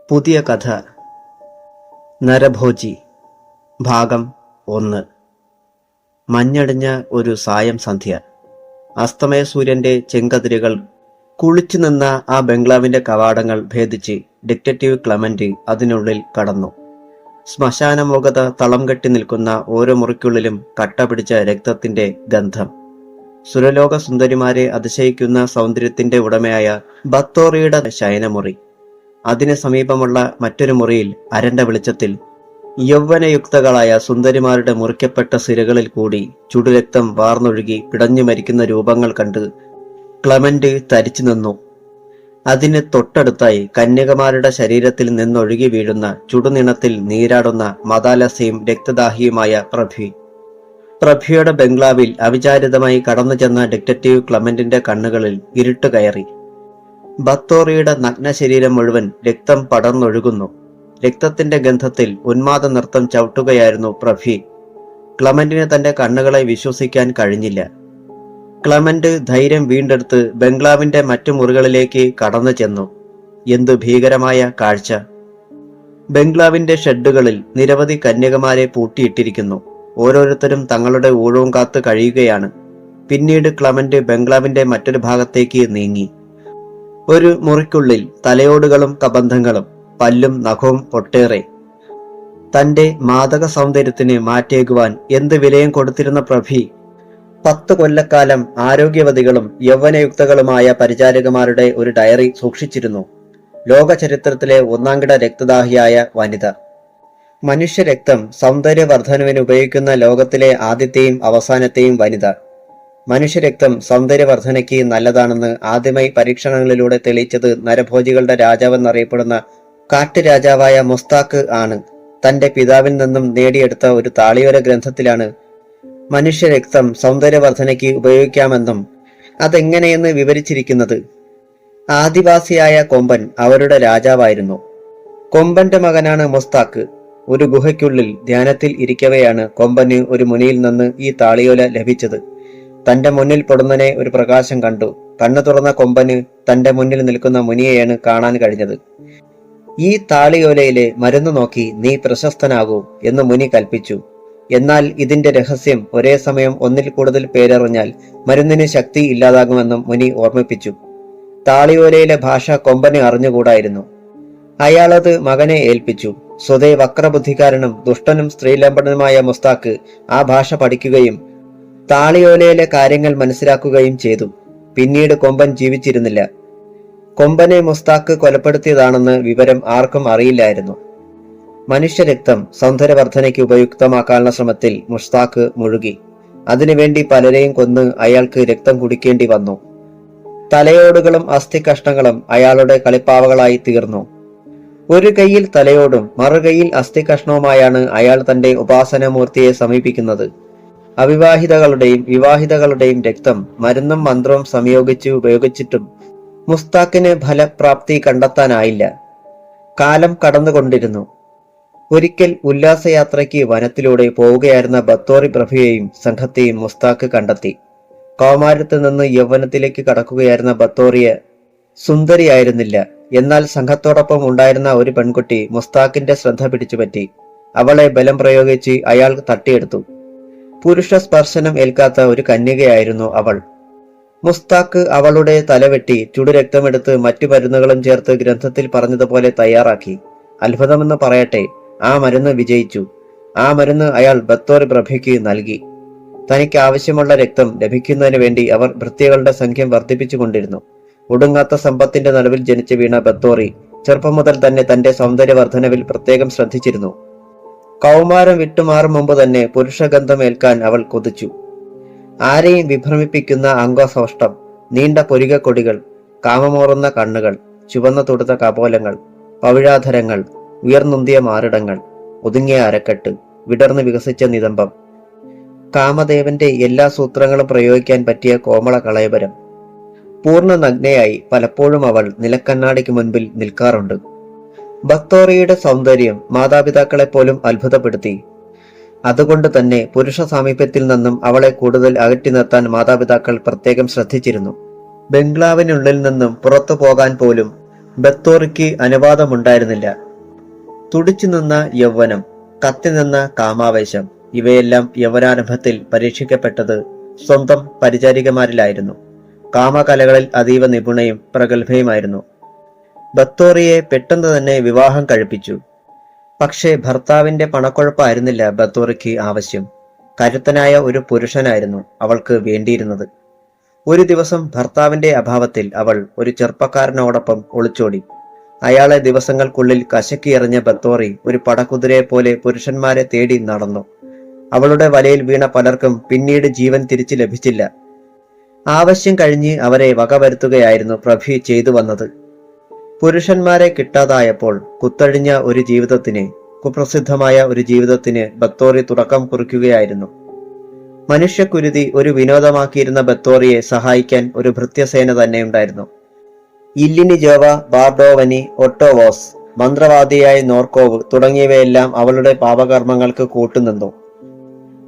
പുതിയ കഥ നരഭോജി ഭാഗം 1. മഞ്ഞടിഞ്ഞ ഒരു സായം സന്ധ്യ. അസ്തമയ സൂര്യന്റെ ചെങ്കതിരുകൾ കുളിച്ചു നിന്ന ആ ബംഗ്ലാവിന്റെ കവാടങ്ങൾ ഭേദിച്ച് ഡിറ്റക്റ്റീവ് ക്ലെമന്റ് അതിനുള്ളിൽ കടന്നു. ശ്മശാനമുഖത തളം കെട്ടി നിൽക്കുന്ന ഓരോ മുറിക്കുള്ളിലും കട്ട പിടിച്ച രക്തത്തിന്റെ ഗന്ധം. സുരലോക സുന്ദരിമാരെ അതിശയിക്കുന്ന സൗന്ദര്യത്തിന്റെ ഉടമയായ ബത്തോറിയുടെ ശയനമുറി. അതിന് സമീപമുള്ള മറ്റൊരു മുറിയിൽ അരണ്ട വെളിച്ചത്തിൽ യൗവനയുക്തകളായ സുന്ദരിമാരുടെ മുറിക്കപ്പെട്ട സിരകളിൽ കൂടി ചുടുരക്തം വാർന്നൊഴുകി പിടഞ്ഞു മരിക്കുന്ന രൂപങ്ങൾ കണ്ട് ക്ലെമന്റ് തരിച്ചു നിന്നു. അതിന് തൊട്ടടുത്തായി കന്യകമാരുടെ ശരീരത്തിൽ നിന്നൊഴുകി വീഴുന്ന ചുടുനിണത്തിൽ നീരാടുന്ന മതാലസ്യയും രക്തദാഹിയുമായ പ്രഭ്വിയുടെ ബംഗ്ലാവിൽ അവിചാരിതമായി കടന്നു ചെന്ന ഡിറ്റക്റ്റീവ് ക്ലെമന്റിന്റെ കണ്ണുകളിൽ ഇരുട്ട് കയറി. ബത്തോറിയുടെ നഗ്ന ശരീരം മുഴുവൻ രക്തം പടർന്നൊഴുകുന്നു. രക്തത്തിന്റെ ഗന്ധത്തിൽ ഉന്മാദ നൃത്തം ചവിട്ടുകയായിരുന്നു പ്രഭ്വി. ക്ലെമന്റിന് തന്റെ കണ്ണുകളെ വിശ്വസിക്കാൻ കഴിഞ്ഞില്ല. ക്ലെമന്റ് ധൈര്യം വീണ്ടെടുത്ത് ബംഗ്ലാവിന്റെ മറ്റു മുറികളിലേക്ക് കടന്നു ചെന്നു. എന്തു ഭീകരമായ കാഴ്ച! ബംഗ്ലാവിന്റെ ഷെഡുകളിൽ നിരവധി കന്യകമാരെ പൂട്ടിയിട്ടിരിക്കുന്നു. ഓരോരുത്തരും തങ്ങളുടെ ഊഴവും കാത്ത് കഴിയുകയാണ്. പിന്നീട് ക്ലെമന്റ് ബംഗ്ലാവിന്റെ മറ്റൊരു ഭാഗത്തേക്ക് നീങ്ങി. ഒരു മുറിക്കുള്ളിൽ തലയോടുകളും കബന്ധങ്ങളും പല്ലും നഖവും ഒട്ടേറെ. തന്റെ മാദക സൗന്ദര്യത്തിന് മാറ്റേകുവാൻ എന്ത് വിലയും കൊടുത്തിരുന്ന പ്രഭ്വി 10 കൊല്ലക്കാലം ആരോഗ്യവതികളും യൗവനയുക്തകളുമായ പരിചാരകമാരുടെ ഒരു ഡയറി സൂക്ഷിച്ചിരുന്നു. ലോക ചരിത്രത്തിലെ ഒന്നാംകിട രക്തദാഹിയായ വനിത. മനുഷ്യരക്തം സൗന്ദര്യവർദ്ധനവിന് ഉപയോഗിക്കുന്ന ലോകത്തിലെ ആദ്യത്തെയും അവസാനത്തെയും വനിത. മനുഷ്യരക്തം സൗന്ദര്യവർദ്ധനയ്ക്ക് നല്ലതാണെന്ന് ആദ്യമായി പരീക്ഷണങ്ങളിലൂടെ തെളിയിച്ചത് നരഭോജികളുടെ രാജാവെന്നറിയപ്പെടുന്ന കാട്ടുരാജാവായ മുസ്താഖ് ആണ്. തന്റെ പിതാവിൽ നിന്നും നേടിയെടുത്ത ഒരു താളിയോല ഗ്രന്ഥത്തിലാണ് മനുഷ്യരക്തം സൗന്ദര്യവർദ്ധനയ്ക്ക് ഉപയോഗിക്കാമെന്നും അതെങ്ങനെയെന്ന് വിവരിച്ചിരിക്കുന്നത്. ആദിവാസിയായ കൊമ്പൻ അവരുടെ രാജാവായിരുന്നു. കൊമ്പന്റെ മകനാണ് മുസ്താഖ്. ഒരു ഗുഹയ്ക്കുള്ളിൽ ധ്യാനത്തിൽ ഇരിക്കവെയാണ് കൊമ്പന് ഒരു മുനിയിൽ നിന്ന് ഈ താളിയോല ലഭിച്ചത്. തന്റെ മുന്നിൽ പൊടുന്നനെ ഒരു പ്രകാശം കണ്ടു. കണ്ണു തുറന്ന കൊമ്പന് തന്റെ മുന്നിൽ നിൽക്കുന്ന മുനിയെയാണ് കാണാൻ കഴിഞ്ഞത്. ഈ താളിയോലയിലെ മരുന്ന് നോക്കി നീ പ്രശസ്തനാകൂ എന്ന് മുനി കൽപ്പിച്ചു. എന്നാൽ ഇതിന്റെ രഹസ്യം ഒരേ സമയം ഒന്നിൽ കൂടുതൽ പേരറിഞ്ഞാൽ മരുന്നിന് ശക്തി ഇല്ലാതാകുമെന്നും മുനി ഓർമ്മിപ്പിച്ചു. താളിയോലയിലെ ഭാഷ കൊമ്പന് അറിഞ്ഞുകൂടായിരുന്നു. അയാളത് മകനെ ഏൽപ്പിച്ചു. സ്വതേ വക്രബുദ്ധിക്കാരനും ദുഷ്ടനും സ്ത്രീലമ്പടനുമായ മുസ്താഖ് ആ ഭാഷ പഠിക്കുകയും താളിയോലയിലെ കാര്യങ്ങൾ മനസ്സിലാക്കുകയും ചെയ്തു. പിന്നീട് കൊമ്പൻ ജീവിച്ചിരുന്നില്ല. കൊമ്പനെ മുസ്താഖ് കൊലപ്പെടുത്തിയതാണെന്ന് വിവരം ആർക്കും അറിയില്ലായിരുന്നു. മനുഷ്യരക്തം സൗന്ദര്യവർദ്ധനയ്ക്ക് ഉപയുക്തമാക്കാനുള്ള ശ്രമത്തിൽ മുസ്താഖ് മുഴുകി. അതിനുവേണ്ടി പലരെയും കൊന്ന് അയാൾക്ക് രക്തം കുടിക്കേണ്ടി വന്നു. തലയോടുകളും അസ്ഥികഷ്ണങ്ങളും അയാളുടെ കളിപ്പാവകളായി തീർന്നു. ഒരു കൈയിൽ തലയോടും മറുകൈയിൽ അസ്ഥികഷ്ണവുമായാണ് അയാൾ തന്റെ ഉപാസനമൂർത്തിയെ സമീപിക്കുന്നത്. അവിവാഹിതകളുടെയും വിവാഹിതകളുടെയും രക്തം മരുന്നും മന്ത്രവും സംയോഗിച്ച് ഉപയോഗിച്ചിട്ടും മുസ്താഖിന് ഫലപ്രാപ്തി കണ്ടെത്താനായില്ല. കാലം കടന്നുകൊണ്ടിരുന്നു. ഒരിക്കൽ ഉല്ലാസയാത്രയ്ക്ക് വനത്തിലൂടെ പോവുകയായിരുന്ന ബത്തോറി പ്രഭുയെയും സംഘത്തെയും മുസ്താഖ് കണ്ടെത്തി. കൗമാരത്തിൽ നിന്ന് യൗവനത്തിലേക്ക് കടക്കുകയായിരുന്ന ബത്തോറിയെ സുന്ദരിയായിരുന്നില്ല. എന്നാൽ സംഘത്തോടൊപ്പം ഉണ്ടായിരുന്ന ഒരു പെൺകുട്ടി മുസ്താഖിന്റെ ശ്രദ്ധ പിടിച്ചുപറ്റി. അവളെ ബലം പ്രയോഗിച്ച് അയാൾ തട്ടിയെടുത്തു. പുരുഷ സ്പർശനം ഏൽക്കാത്ത ഒരു കന്യകയായിരുന്നു അവൾ. മുസ്താഖ് അവളുടെ തലവെട്ടി ചുടുരക്തമെടുത്ത് മറ്റു മരുന്നുകളും ചേർത്ത് ഗ്രന്ഥത്തിൽ പറഞ്ഞതുപോലെ തയ്യാറാക്കി. അത്ഭുതമെന്ന് പറയട്ടെ, ആ മരുന്ന് വിജയിച്ചു. ആ മരുന്ന് അയാൾ ബത്തോറി പ്രഭയ്ക്ക് നൽകി. തനിക്ക് ആവശ്യമുള്ള രക്തം ലഭിക്കുന്നതിന് വേണ്ടി അവർ ഭൃത്യകളുടെ സംഖ്യം വർദ്ധിപ്പിച്ചുകൊണ്ടിരുന്നു. ഒടുങ്ങാത്ത സമ്പത്തിന്റെ നടുവിൽ ജനിച്ചു വീണ ബത്തോറി ചെറുപ്പം മുതൽ തന്നെ തന്റെ സൗന്ദര്യവർദ്ധനവിൽ പ്രത്യേകം ശ്രദ്ധിച്ചിരുന്നു. കൗമാരം വിട്ടുമാറും മുമ്പ് തന്നെ പുരുഷഗന്ധം ഏൽക്കാൻ അവൾ കൊതിച്ചു. ആരെയും വിഭ്രമിപ്പിക്കുന്ന അംഗസൗഷ്ടം, നീണ്ട പൊരികക്കൊടികൾ, കാമമോറുന്ന കണ്ണുകൾ, ചുവന്ന തുടുത്ത കപോലങ്ങൾ, പവിഴാധരങ്ങൾ, ഉയർന്നുന്തിയ മാറിടങ്ങൾ, ഒതുങ്ങിയ അരക്കെട്ട്, വിടർന്ന് വികസിച്ച നിതംബം, കാമദേവന്റെ എല്ലാ സൂത്രങ്ങളും പ്രയോഗിക്കാൻ പറ്റിയ കോമള കളയപരം. പൂർണ്ണ നഗ്നയായി പലപ്പോഴും അവൾ നിലക്കണ്ണാടിക്ക് മുൻപിൽ നിൽക്കാറുണ്ട്. ബത്തോറിയുടെ സൗന്ദര്യം മാതാപിതാക്കളെ പോലും അത്ഭുതപ്പെടുത്തി. അതുകൊണ്ട് തന്നെ പുരുഷ സാമീപ്യത്തിൽ നിന്നും അവളെ കൂടുതൽ അകറ്റി നിർത്താൻ മാതാപിതാക്കൾ പ്രത്യേകം ശ്രദ്ധിച്ചിരുന്നു. ബംഗ്ലാവിനുള്ളിൽ നിന്നും പുറത്തു പോകാൻ പോലും ബത്തോറിക്ക് അനുവാദമുണ്ടായിരുന്നില്ല. തുടിച്ചു നിന്ന യൗവനം, കത്തിനിന്ന കാമാവേശം, ഇവയെല്ലാം യൗവനാരംഭത്തിൽ പരീക്ഷിക്കപ്പെട്ടത് സ്വന്തം പരിചാരികമാരിലായിരുന്നു. കാമകലകളിൽ അതീവ നിപുണയും പ്രഗത്ഭയുമായിരുന്നു. ബത്തോറിയെ പെട്ടെന്ന് തന്നെ വിവാഹം കഴിപ്പിച്ചു. പക്ഷേ ഭർത്താവിന്റെ പണക്കൊഴുപ്പായിരുന്നില്ല ബത്തോറിക്ക് ആവശ്യം. കരുത്തനായ ഒരു പുരുഷനായിരുന്നു അവൾക്ക് വേണ്ടിയിരുന്നത്. ഒരു ദിവസം ഭർത്താവിന്റെ അഭാവത്തിൽ അവൾ ഒരു ചെറുപ്പക്കാരനോടൊപ്പം ഒളിച്ചോടി. അയാളെ ദിവസങ്ങൾക്കുള്ളിൽ കശക്കിയെറിഞ്ഞ ബത്തോറി ഒരു പടക്കുതിരയെ പോലെ പുരുഷന്മാരെ തേടി നടന്നു. അവളുടെ വലയിൽ വീണ പലർക്കും പിന്നീട് ജീവൻ തിരിച്ചു ലഭിച്ചില്ല. ആവശ്യം കഴിഞ്ഞ് അവരെ വകവരുത്തുകയായിരുന്നു പ്രഭി ചെയ്തു വന്നത്. പുരുഷന്മാരെ കിട്ടാതായപ്പോൾ കുത്തഴിഞ്ഞ ഒരു ജീവിതത്തിന്, കുപ്രസിദ്ധമായ ഒരു ജീവിതത്തിന് ബത്തോറി തുടക്കം കുറിക്കുകയായിരുന്നു. മനുഷ്യക്കുരുതി ഒരു വിനോദമാക്കിയിരുന്ന ബത്തോറിയെ സഹായിക്കാൻ ഒരു ഭൃത്യസേന തന്നെയുണ്ടായിരുന്നു. ഇല്ലിനി ജോവ, ബാർഡോവനി, ഒട്ടോവോസ്, മന്ത്രവാദിയായ നോർക്കോവ് തുടങ്ങിയവയെല്ലാം അവളുടെ പാപകർമ്മങ്ങൾക്ക് കൂട്ടുനിന്നു.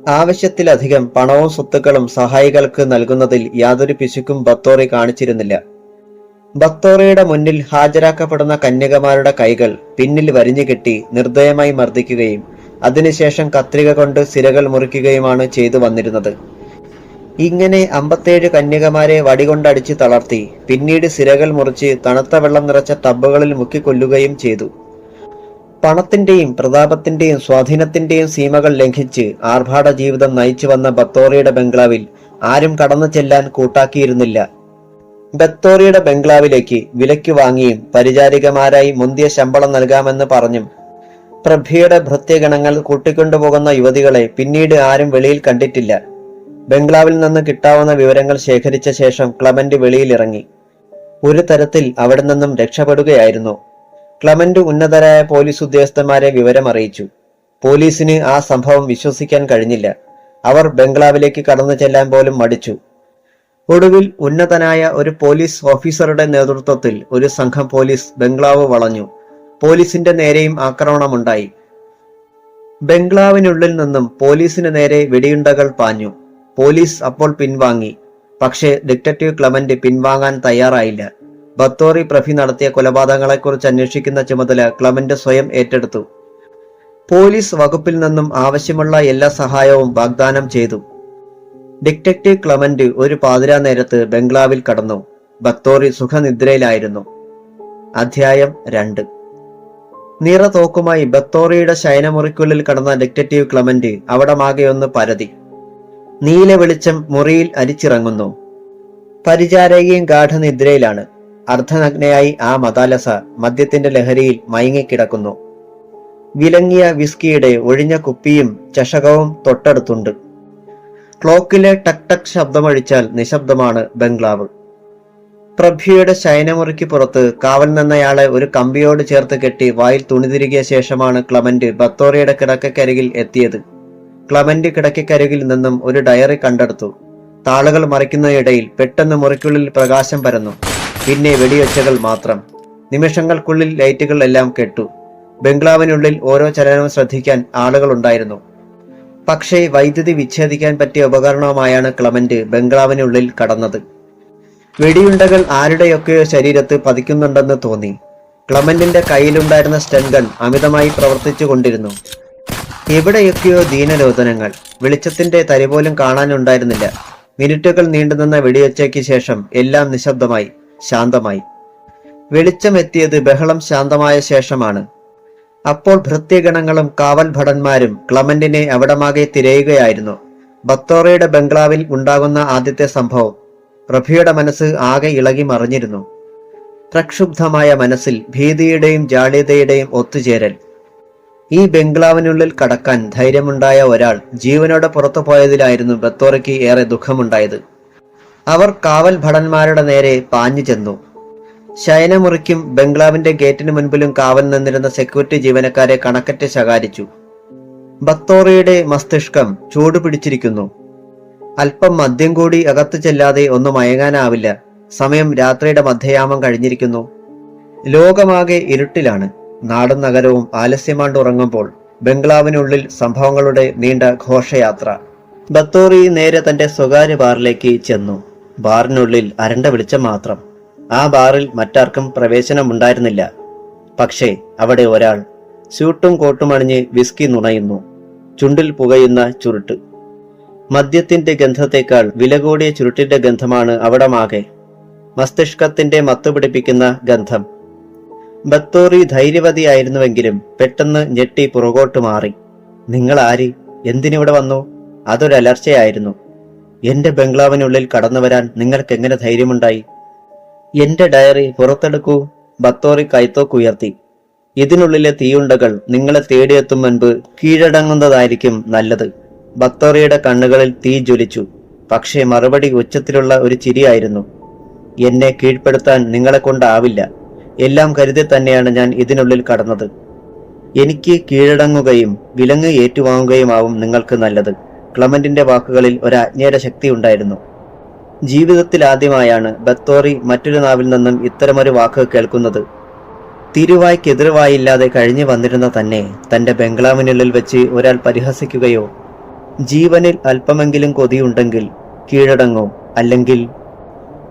ആവശ്യത്തിലധികം പണവും സ്വത്തുക്കളും സഹായികൾക്ക് നൽകുന്നതിൽ യാതൊരു പിശുക്കും ബത്തോറി കാണിച്ചിരുന്നില്ല. ബത്തോറിയുടെ മുന്നിൽ ഹാജരാക്കപ്പെടുന്ന കന്യകമാരുടെ കൈകൾ പിന്നിൽ വരിഞ്ഞുകെട്ടി നിർദ്ദയമായി മർദ്ദിക്കുകയും അതിനുശേഷം കത്രിക കൊണ്ട് സിരകൾ മുറിക്കുകയുമാണ് ചെയ്തു വന്നിരുന്നത്. ഇങ്ങനെ 57 കന്യകമാരെ വടികൊണ്ടടിച്ച് തളർത്തി പിന്നീട് സിരകൾ മുറിച്ച് തണുത്ത വെള്ളം നിറച്ച ടബ്ബുകളിൽ മുക്കിക്കൊല്ലുകയും ചെയ്തു. പണത്തിന്റെയും പ്രതാപത്തിന്റെയും സ്വാധീനത്തിന്റെയും സീമകൾ ലംഘിച്ച് ആർഭാട ജീവിതം നയിച്ചു വന്ന ബത്തോറിയുടെ ബംഗ്ലാവിൽ ആരും കടന്നു ചെല്ലാൻ കൂട്ടാക്കിയിരുന്നില്ല. ബത്തോറിയുടെ ബംഗ്ലാവിലേക്ക് വിലയ്ക്ക് വാങ്ങിയും പരിചാരികമാരായി മുന്തിയ ശമ്പളം നൽകാമെന്ന് പറഞ്ഞും പ്രഭ്യയുടെ ഭൃത്യഗണങ്ങൾ കൂട്ടിക്കൊണ്ടുപോകുന്ന യുവതികളെ പിന്നീട് ആരും വെളിയിൽ കണ്ടിട്ടില്ല. ബംഗ്ലാവിൽ നിന്ന് കിട്ടാവുന്ന വിവരങ്ങൾ ശേഖരിച്ച ശേഷം ക്ലമന്റ് വെളിയിലിറങ്ങി. ഒരു തരത്തിൽ അവിടെ നിന്നും രക്ഷപ്പെടുകയായിരുന്നു. ക്ലമന്റ് ഉന്നതരായ പോലീസ് ഉദ്യോഗസ്ഥന്മാരെ വിവരമറിയിച്ചു. പോലീസിന് ആ സംഭവം വിശ്വസിക്കാൻ കഴിഞ്ഞില്ല. അവർ ബംഗ്ലാവിലേക്ക് കടന്നു ചെല്ലാൻ പോലും മടിച്ചു. ഒടുവിൽ ഉന്നതനായ ഒരു പോലീസ് ഓഫീസറുടെ നേതൃത്വത്തിൽ ഒരു സംഘം പോലീസ് ബംഗ്ലാവ് വളഞ്ഞു. പോലീസിന്റെ നേരെയും ആക്രമണമുണ്ടായി. ബംഗ്ലാവിനുള്ളിൽ നിന്നും പോലീസിന് നേരെ വെടിയുണ്ടകൾ പാഞ്ഞു. പോലീസ് അപ്പോൾ പിൻവാങ്ങി. പക്ഷേ ഡിറ്റക്റ്റീവ് ക്ലമന്റ് പിൻവാങ്ങാൻ തയ്യാറായില്ല. ബത്തോറി പ്രഭി നടത്തിയ കൊലപാതകങ്ങളെക്കുറിച്ച് അന്വേഷിക്കുന്ന ചുമതല ക്ലമന്റ് സ്വയം ഏറ്റെടുത്തു. പോലീസ് വകുപ്പിൽ നിന്നും ആവശ്യമുള്ള എല്ലാ സഹായവും വാഗ്ദാനം ചെയ്തു. ഡിറ്റക്റ്റീവ് ക്ലമന്റ് ഒരു പാതിരാ നേരത്ത് ബംഗ്ലാവിൽ കടന്നു. ബത്തോറി സുഖനിദ്രയിലായിരുന്നു. അധ്യായം 2. നിറതോക്കുമായി ബത്തോറിയുടെ ശയനമുറിക്കുള്ളിൽ കടന്ന ഡിറ്റക്റ്റീവ് ക്ലമന്റ് അവിടമാകെ ഒന്ന് പരതി. നീല വെളിച്ചം മുറിയിൽ അരിച്ചിറങ്ങുന്നു. പരിചാരകയും ഗാഠനിദ്രയിലാണ്. അർദ്ധനഗ്നയായി ആ മതാലസ മദ്യത്തിന്റെ ലഹരിയിൽ മയങ്ങിക്കിടക്കുന്നു. വിലങ്ങിയ വിസ്കിയുടെ ഒഴിഞ്ഞ കുപ്പിയും ചഷകവും തൊട്ടടുത്തുണ്ട്. ക്ലോക്കിലെ ടക് ടക് ശബ്ദമൊഴിച്ചാൽ നിശബ്ദമാണ് ബംഗ്ലാവ്. പ്രഭ്യയുടെ ശയനമുറിക്ക് പുറത്ത് കാവൽ നിന്നയാളെ ഒരു കമ്പിയോട് ചേർത്ത് കെട്ടി വായിൽ തുണി തിരികിയ ശേഷമാണ് ക്ലമന്റ് ബത്തോറിയുടെ കിടക്കക്കരികിൽ എത്തിയത്. ക്ലമന്റ് കിടക്കക്കരികിൽ നിന്നും ഒരു ഡയറി കണ്ടെടുത്തു. താളുകൾ മറിക്കുന്നതിനിടയിൽ പെട്ടെന്ന് മുറിക്കുള്ളിൽ പ്രകാശം പരന്നു. പിന്നെ വെടിയൊച്ചകൾ മാത്രം. നിമിഷങ്ങൾക്കുള്ളിൽ ലൈറ്റുകൾ എല്ലാം കെട്ടു. ബംഗ്ലാവിനുള്ളിൽ ഓരോ ചലനവും ശ്രദ്ധിക്കാൻ ആളുകളുണ്ടായിരുന്നു. പക്ഷേ വൈദ്യുതി വിച്ഛേദിക്കാൻ പറ്റിയ ഉപകരണവുമായാണ് ക്ലമന്റ് ബംഗ്ലാവിനുള്ളിൽ കടന്നത്. വെടിയുണ്ടകൾ ആരുടെയൊക്കെയോ ശരീരത്ത് പതിക്കുന്നുണ്ടെന്ന് തോന്നി. ക്ലമന്റിന്റെ കയ്യിലുണ്ടായിരുന്ന സ്റ്റൺ ഗൺ അമിതമായി പ്രവർത്തിച്ചു കൊണ്ടിരുന്നു. എവിടെയൊക്കെയോ ദീനരോധനങ്ങൾ. വെളിച്ചത്തിന്റെ തരി പോലും കാണാനുണ്ടായിരുന്നില്ല. മിനിറ്റുകൾ നീണ്ടുനിന്ന വെടിയൊച്ചയ്ക്ക് ശേഷം എല്ലാം നിശബ്ദമായി, ശാന്തമായി. വെളിച്ചമെത്തിയത് ബഹളം ശാന്തമായ ശേഷമാണ്. അപ്പോൾ ഭൃത്യഗണങ്ങളും കാവൽ ഭടന്മാരും ക്ലമന്റിനെ അവിടമാകെ തിരയുകയായിരുന്നു. ബത്തോറയുടെ ബംഗ്ലാവിൽ ഉണ്ടാകുന്ന ആദ്യത്തെ സംഭവം പ്രഭയുടെ മനസ്സ് ആകെ ഇളകി മറിഞ്ഞിരുന്നു. പ്രക്ഷുബ്ധമായ മനസ്സിൽ ഭീതിയുടെയും ജാള്യതയുടെയും ഒത്തുചേരൽ. ഈ ബംഗ്ലാവിനുള്ളിൽ കടക്കാൻ ധൈര്യമുണ്ടായ ഒരാൾ ജീവനോടെ പുറത്തു പോയതിലായിരുന്നു ബത്തോറയ്ക്ക് ഏറെ ദുഃഖമുണ്ടായത്. അവർ കാവൽ ഭടന്മാരുടെ നേരെ പാഞ്ഞു ചെന്നു. ശയനമുറിക്കും ബംഗ്ലാവിന്റെ ഗേറ്റിന് മുൻപിലും കാവൽ നിന്നിരുന്ന സെക്യൂരിറ്റി ജീവനക്കാരെ കണക്കറ്റ് ശകാരിച്ചു. ബത്തോറയുടെ മസ്തിഷ്കം ചൂടുപിടിച്ചിരിക്കുന്നു. അല്പം മദ്യം കൂടി അകത്തു ചെല്ലാതെ ഒന്നും മയങ്ങാനാവില്ല. സമയം രാത്രിയുടെ മധ്യയാമം കഴിഞ്ഞിരിക്കുന്നു. ലോകമാകെ ഇരുട്ടിലാണ്. നാടും നഗരവും ആലസ്യമാണ്ടുറങ്ങുമ്പോൾ ബംഗ്ലാവിനുള്ളിൽ സംഭവങ്ങളുടെ നീണ്ട ഘോഷയാത്ര. ബത്തോറി നേരെ തന്റെ സ്വകാര്യ ബാറിലേക്ക് ചെന്നു. ബാറിനുള്ളിൽ അരണ്ട വെളിച്ചം മാത്രം. ആ ബാറിൽ മറ്റാർക്കും പ്രവേശനമുണ്ടായിരുന്നില്ല. പക്ഷേ അവിടെ ഒരാൾ സ്യൂട്ടും കോട്ടും അണിഞ്ഞ് വിസ്കി നുണയുന്നു. ചുണ്ടിൽ പുകയുന്ന ചുരുട്ട്. മദ്യത്തിന്റെ ഗന്ധത്തേക്കാൾ വില കൂടിയ ചുരുട്ടിന്റെ ഗന്ധമാണ് അവിടമാകെ. മസ്തിഷ്കത്തിന്റെ മത്തുപിടിപ്പിക്കുന്ന ഗന്ധം. ബത്തോറി ധൈര്യവതിയായിരുന്നുവെങ്കിലും പെട്ടെന്ന് ഞെട്ടി പുറകോട്ട് മാറി. നിങ്ങൾ ആര്? എന്തിനിവിടെ വന്നു? അതൊരലർച്ചയായിരുന്നു. എന്റെ ബംഗ്ലാവിനുള്ളിൽ കടന്നു വരാൻ നിങ്ങൾക്ക് എങ്ങനെ ധൈര്യമുണ്ടായി? എന്റെ ഡയറി പുറത്തെടുക്കൂ. ബത്തോറി കൈത്തോക്കുയർത്തി. ഇതിനുള്ളിലെ തീയുണ്ടകൾ നിങ്ങളെ തേടിയെത്തും മുൻപ് കീഴടങ്ങുന്നതായിരിക്കും നല്ലത്. ബത്തോറിയുടെ കണ്ണുകളിൽ തീ ജ്വലിച്ചു. പക്ഷേ മറുപടി ഉച്ചത്തിലുള്ള ഒരു ചിരിയായിരുന്നു. എന്നെ കീഴ്പ്പെടുത്താൻ നിങ്ങളെ കൊണ്ടാവില്ല. എല്ലാം കരുതി തന്നെയാണ് ഞാൻ ഇതിനുള്ളിൽ കടന്നത്. എനിക്ക് കീഴടങ്ങുകയും വിലങ്ങ് ഏറ്റുവാങ്ങുകയുമാവും നിങ്ങൾക്ക് നല്ലത്. ക്ലമന്റിന്റെ വാക്കുകളിൽ ഒരാജ്ഞയുടെ ശക്തി ഉണ്ടായിരുന്നു. ജീവിതത്തിൽ ആദ്യമായാണ് ബത്തോറി മറ്റൊരു നാവിൽ നിന്നും ഇത്തരമൊരു വാക്ക് കേൾക്കുന്നത്. തിരുവായ്ക്കെതിർവായില്ലാതെ കഴിഞ്ഞു വന്നിരുന്ന തന്നെ തന്റെ ബംഗ്ലാവിനുള്ളിൽ വെച്ച് ഒരാൾ പരിഹസിക്കുകയോ, ജീവനിൽ അല്പമെങ്കിലും കൊതിയുണ്ടെങ്കിൽ കീഴടങ്ങോ, അല്ലെങ്കിൽ...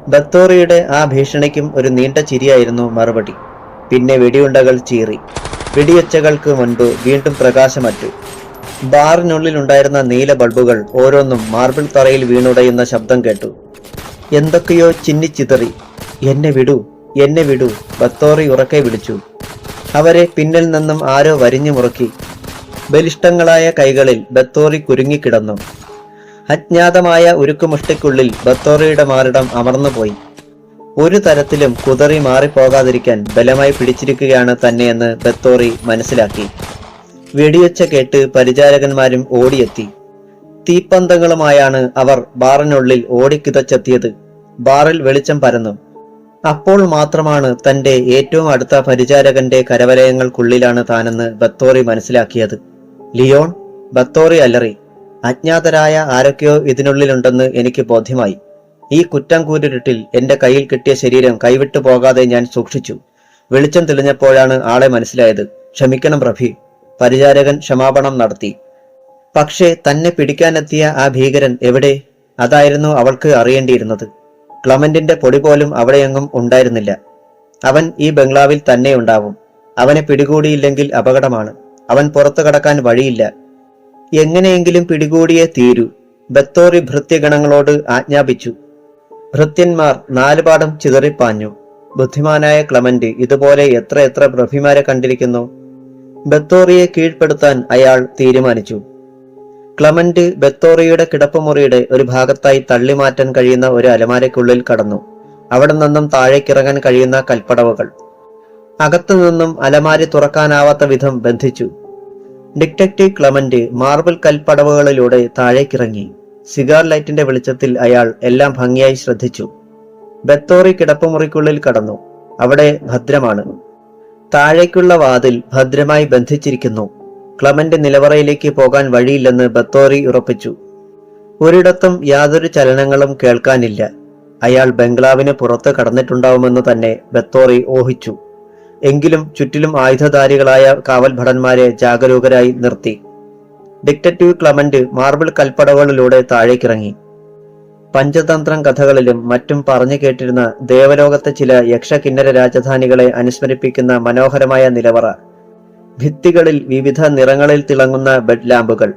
ബത്തോറിയുടെ ആ ഭീഷണിക്കും ഒരു നീണ്ട ചിരിയായിരുന്നു മറുപടി. പിന്നെ വെടിയുണ്ടകൾ ചീറി. വെടിയൊച്ചകൾക്ക് മുൻപ് വീണ്ടും പ്രകാശമറ്റു. ബാറിനുള്ളിലുണ്ടായിരുന്ന നീല ബൾബുകൾ ഓരോന്നും മാർബിൾ തറയിൽ വീണുടയുന്ന ശബ്ദം കേട്ടു. എന്തൊക്കെയോ ചിന്നിച്ചിതറി. എന്നെ വിടൂ, എന്നെ വിടൂ, ബത്തോറി ഉറക്കെ വിളിച്ചു. അവരെ പിന്നിൽ നിന്നും ആരോ വരിഞ്ഞു മുറുക്കി. ബലിഷ്ഠങ്ങളായ കൈകളിൽ ബത്തോറി കുരുങ്ങിക്കിടന്നു. അജ്ഞാതമായ ഉരുക്കുമുഷ്ടിക്കുള്ളിൽ ബത്തോറിയുടെ മാറിടം അമർന്നുപോയി. ഒരു തരത്തിലും കുതറി മാറിപ്പോകാതിരിക്കാൻ ബലമായി പിടിച്ചിരിക്കുകയാണ് തന്നെയെന്ന് ബത്തോറി മനസ്സിലാക്കി. വെടിയൊച്ച കേട്ട് പരിചാരകന്മാരും ഓടിയെത്തി. തീപ്പന്തങ്ങളുമായാണ് അവർ ബാറിനുള്ളിൽ ഓടിക്കിതച്ചെത്തിയത്. ബാറിൽ വെളിച്ചം പരന്നു. അപ്പോൾ മാത്രമാണ് തന്റെ ഏറ്റവും അടുത്ത പരിചാരകന്റെ കരവലയങ്ങൾക്കുള്ളിലാണ് താനെന്ന് ബത്തോറി മനസ്സിലാക്കിയത്. ലിയോൺ! ബത്തോറി അലറി. അജ്ഞാതരായ ആരൊക്കെയോ ഇതിനുള്ളിലുണ്ടെന്ന് എനിക്ക് ബോധ്യമായി. ഈ കുറ്റം കൂരിരുട്ടിൽ എന്റെ കയ്യിൽ കിട്ടിയ ശരീരം കൈവിട്ടു പോകാതെ ഞാൻ സൂക്ഷിച്ചു. വെളിച്ചം തെളിഞ്ഞപ്പോഴാണ് ആളെ മനസ്സിലായത്. ക്ഷമിക്കണം പ്രഭി. പരിചാരകൻ ക്ഷമാപണം നടത്തി. പക്ഷേ തന്നെ പിടിക്കാനെത്തിയ ആ ഭീകരൻ എവിടെ? അതായിരുന്നു അവൾക്ക് അറിയേണ്ടിയിരുന്നത്. ക്ലമന്റിന്റെ പൊടി പോലും അവിടെയെങ്ങും ഉണ്ടായിരുന്നില്ല. അവൻ ഈ ബംഗ്ലാവിൽ തന്നെ ഉണ്ടാവും. അവനെ പിടികൂടിയില്ലെങ്കിൽ അപകടമാണ്. അവൻ പുറത്തു കടക്കാൻ വഴിയില്ല. എങ്ങനെയെങ്കിലും പിടികൂടിയേ തീരൂ. ബത്തോറി ഭൃത്യഗണങ്ങളോട് ആജ്ഞാപിച്ചു. ഭൃത്യന്മാർ നാലുപാടും ചിതറിപ്പാഞ്ഞു. ബുദ്ധിമാനായ ക്ലമന്റ് ഇതുപോലെ എത്ര പ്രഭിമാരെ കണ്ടിരിക്കുന്നു. ബത്തോറിയെ കീഴ്പ്പെടുത്താൻ അയാൾ തീരുമാനിച്ചു. ക്ലമന്റ് ബത്തോറിയുടെ കിടപ്പുമുറിയുടെ ഒരു ഭാഗത്തായി തള്ളിമാറ്റാൻ കഴിയുന്ന ഒരു അലമാരയ്ക്കുള്ളിൽ കടന്നു. അവിടെ നിന്നും താഴേക്കിറങ്ങാൻ കഴിയുന്ന കൽപ്പടവുകൾ. അകത്തു നിന്നും അലമാരി തുറക്കാനാവാത്ത വിധം ബന്ധിച്ചു. ഡിറ്റക്റ്റീവ് ക്ലമന്റ് മാർബിൾ കൽപ്പടവുകളിലൂടെ താഴേക്കിറങ്ങി. സിഗാർ ലൈറ്റിന്റെ വെളിച്ചത്തിൽ അയാൾ എല്ലാം ഭംഗിയായി ശ്രദ്ധിച്ചു. ബത്തോറി കിടപ്പുമുറിക്കുള്ളിൽ കടന്നു. അവിടെ ഭദ്രമാണ്. താഴേക്കുള്ള വാതിൽ ഭദ്രമായി ബന്ധിച്ചിരിക്കുന്നു. ക്ലമന്റ് നിലവറയിലേക്ക് പോകാൻ വഴിയില്ലെന്ന് ബത്തോറി ഉറപ്പിച്ചു. ഒരിടത്തും യാതൊരു ചലനങ്ങളും കേൾക്കാനില്ല. അയാൾ ബംഗ്ലാവിന് പുറത്ത് കടന്നിട്ടുണ്ടാവുമെന്ന് തന്നെ ബത്തോറി ഊഹിച്ചു. എങ്കിലും ചുറ്റിലും ആയുധധാരികളായ കാവൽ ഭടന്മാരെ ജാഗരൂകരായി നിർത്തി. ഡിറ്റക്റ്റീവ് ക്ലമന്റ് മാർബിൾ കൽപ്പടവുകളിലൂടെ താഴേക്കിറങ്ങി. പഞ്ചതന്ത്രം കഥകളിലും മറ്റും പറഞ്ഞു കേട്ടിരുന്ന ദേവലോകത്തെ ചില യക്ഷകിന്നര രാജധാനികളെ അനുസ്മരിപ്പിക്കുന്ന മനോഹരമായ നിലവറ. ഭിത്തികളിൽ വിവിധ നിറങ്ങളിൽ തിളങ്ങുന്ന ബെഡ് ലാമ്പുകൾ.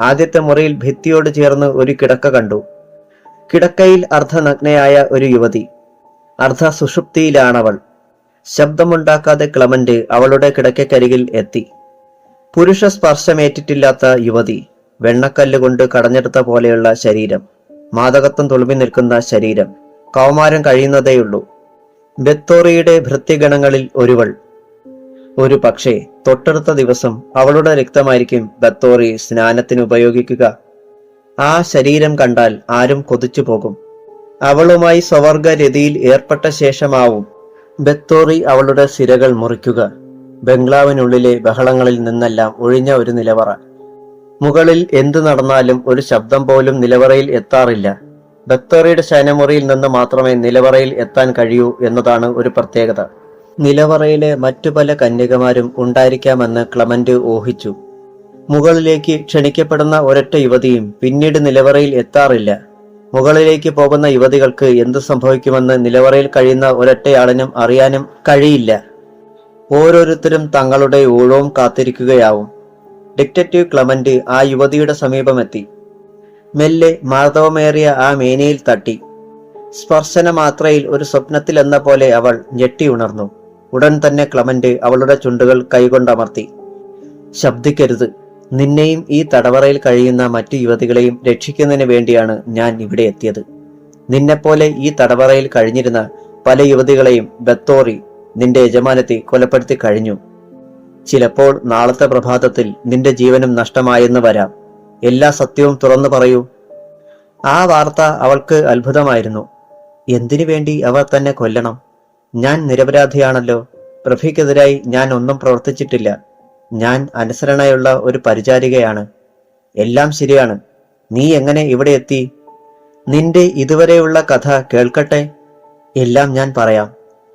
ആദ്യത്തെ മുറിയിൽ ഭിത്തിയോട് ചേർന്ന് ഒരു കിടക്ക കണ്ടു. കിടക്കയിൽ അർദ്ധനഗ്നയായ ഒരു യുവതി. അർദ്ധ സുഷുപ്തിയിലാണവൾ. ശബ്ദമുണ്ടാക്കാതെ ക്ലമന്റ് അവളുടെ കിടക്കക്കരികിൽ എത്തി. പുരുഷ സ്പർശമേറ്റിട്ടില്ലാത്ത യുവതി. വെണ്ണക്കല്ലുകൊണ്ട് കടഞ്ഞെടുത്ത പോലെയുള്ള ശരീരം. മാദകത്വം തുളുമ്പി നിൽക്കുന്ന ശരീരം. കൗമാരം കഴിയുന്നതേയുള്ളൂ. ബത്തോറിയുടെ ഭൃത്യഗണങ്ങളിൽ ഒരുവൾ. ഒരു പക്ഷേ തൊട്ടടുത്ത ദിവസം അവളുടെ രക്തമായിരിക്കും ബത്തോറി സ്നാനത്തിന് ഉപയോഗിക്കുക. ആ ശരീരം കണ്ടാൽ ആരും കൊതിച്ചു പോകും. അവളുമായി സ്വവർഗരതിയിൽ ഏർപ്പെട്ട ശേഷമാവും ബത്തോറി അവളുടെ സിരകൾ മുറിക്കുക. ബംഗ്ലാവിനുള്ളിലെ ബഹളങ്ങളിൽ നിന്നെല്ലാം ഒഴിഞ്ഞ ഒരു നിലവറ. മുകളിൽ എന്തു നടന്നാലും ഒരു ശബ്ദം പോലും നിലവറയിൽ എത്താറില്ല. ബത്തോറിയുടെ ശയനമുറിയിൽ നിന്ന് മാത്രമേ നിലവറയിൽ എത്താൻ കഴിയൂ എന്നതാണ് ഒരു പ്രത്യേകത. നിലവറയിലെ മറ്റു പല കന്യകമാരും ഉണ്ടായിരിക്കാമെന്ന് ക്ലമന്റ് ഊഹിച്ചു. മുകളിലേക്ക് ക്ഷണിക്കപ്പെടുന്ന ഒരൊറ്റ യുവതിയും പിന്നീട് നിലവറയിൽ എത്താറില്ല. മുകളിലേക്ക് പോകുന്ന യുവതികൾക്ക് എന്തു സംഭവിക്കുമെന്ന് നിലവറയിൽ കഴിയുന്ന ഒരൊറ്റയാളിനും അറിയാനും കഴിയില്ല. ഓരോരുത്തരും തങ്ങളുടെ ഊഴവും കാത്തിരിക്കുകയാവും. ഡിറ്റക്റ്റീവ് ക്ലമന്റ് ആ യുവതിയുടെ സമീപമെത്തി. മെല്ലെ മാർദ്ദവമേറിയ ആ മേനിയിൽ തട്ടി. സ്പർശന മാത്രയിൽ ഒരു സ്വപ്നത്തിലെന്ന പോലെ അവൾ ഞെട്ടി ഉണർന്നു. ഉടൻ തന്നെ ക്ലമന്റ് അവളുടെ ചുണ്ടുകൾ കൈകൊണ്ടമർത്തി. ശബ്ദിക്കരുത്. നിന്നെയും ഈ തടവറയിൽ കഴിയുന്ന മറ്റു യുവതികളെയും രക്ഷിക്കുന്നതിന് വേണ്ടിയാണ് ഞാൻ ഇവിടെ എത്തിയത്. നിന്നെപ്പോലെ ഈ തടവറയിൽ കഴിഞ്ഞിരുന്ന പല യുവതികളെയും ബത്തോറി, നിന്റെ യജമാനത്തെ, കൊലപ്പെടുത്തി കഴിഞ്ഞു. ചിലപ്പോൾ നാളത്തെ പ്രഭാതത്തിൽ നിന്റെ ജീവനും നഷ്ടമായെന്ന് വരാം. എല്ലാ സത്യവും തുറന്നു പറയൂ. ആ വാർത്ത അവൾക്ക് അത്ഭുതമായിരുന്നു. എന്തിനു വേണ്ടി അവർ തന്നെ കൊല്ലണം? ഞാൻ നിരപരാധിയാണല്ലോ. പ്രഭയ്ക്കെതിരായി ഞാൻ ഒന്നും പ്രവർത്തിച്ചിട്ടില്ല. ഞാൻ അനുസരണയുള്ള ഒരു പരിചാരികയാണ്. എല്ലാം ശരിയാണ്. നീ എങ്ങനെ ഇവിടെ എത്തി? നിന്റെ ഇതുവരെയുള്ള കഥ കേൾക്കട്ടെ. എല്ലാം ഞാൻ പറയാം.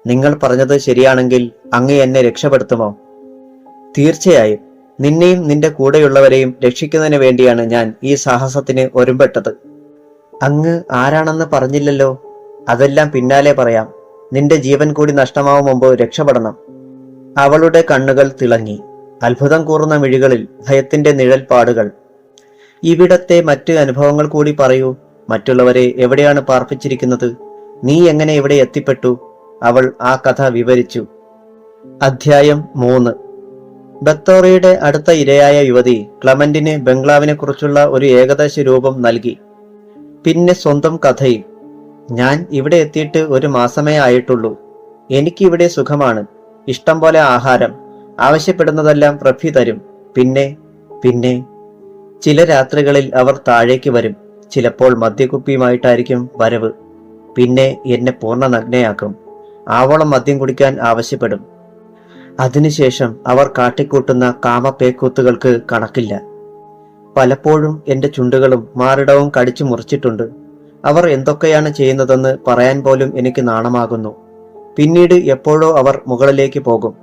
നിങ്ങൾ പറഞ്ഞത് ശരിയാണെങ്കിൽ അങ്ങ് എന്നെ രക്ഷപ്പെടുത്തുമോ? തീർച്ചയായും. നിന്നെയും നിന്റെ കൂടെയുള്ളവരെയും രക്ഷിക്കുന്നതിന് വേണ്ടിയാണ് ഞാൻ ഈ സാഹസത്തിന് ഒരുമ്പെട്ടത്. അങ്ങ് ആരാണെന്ന് പറഞ്ഞില്ലല്ലോ. അതെല്ലാം പിന്നാലെ പറയാം. നിന്റെ ജീവൻ കൂടി നഷ്ടമാവും മുമ്പ് രക്ഷപ്പെടണം. അവളുടെ കണ്ണുകൾ തിളങ്ങി. അത്ഭുതം കൂറുന്ന മിഴികളിൽ ഭയത്തിന്റെ നിഴൽപ്പാടുകൾ. ഇവിടത്തെ മറ്റ് അനുഭവങ്ങൾ കൂടി പറയൂ. മറ്റുള്ളവരെ എവിടെയാണ് പാർപ്പിച്ചിരിക്കുന്നത്? നീ എങ്ങനെ ഇവിടെ എത്തിപ്പെട്ടു? അവൾ ആ കഥ വിവരിച്ചു. അധ്യായം 3. ബത്തോറിയുടെ അടുത്ത ഇരയായ യുവതി ക്ലമന്റിന് ബംഗ്ലാവിനെ കുറിച്ചുള്ള ഒരു ഏകദേശ രൂപം നൽകി. പിന്നെ സ്വന്തം കഥയും. ഞാൻ ഇവിടെ എത്തിയിട്ട് ഒരു മാസമേ ആയിട്ടുള്ളൂ. എനിക്കിവിടെ സുഖമാണ്. ഇഷ്ടം പോലെ ആഹാരം. ആവശ്യപ്പെടുന്നതെല്ലാം പ്രഭി തരും. പിന്നെ ചില രാത്രികളിൽ അവർ താഴേക്ക് വരും. ചിലപ്പോൾ മദ്യക്കുപ്പിയുമായിട്ടായിരിക്കും വരവ്. പിന്നെ എന്നെ പൂർണ്ണ നഗ്നയാക്കും. ആവോളം മദ്യം കുടിക്കാൻ ആവശ്യപ്പെടും. അതിനുശേഷം അവർ കാട്ടിക്കൂട്ടുന്ന കാമപ്പേക്കൂത്തുകൾക്ക് കണക്കില്ല. പലപ്പോഴും എന്റെ ചുണ്ടുകളും മാറിടവും കടിച്ചു മുറിച്ചിട്ടുണ്ട്. അവർ എന്തൊക്കെയാണ് ചെയ്യുന്നതെന്ന് പറയാൻ പോലും എനിക്ക് നാണമാകുന്നു. പിന്നീട് എപ്പോഴോ അവർ മുകളിലേക്ക് പോകും.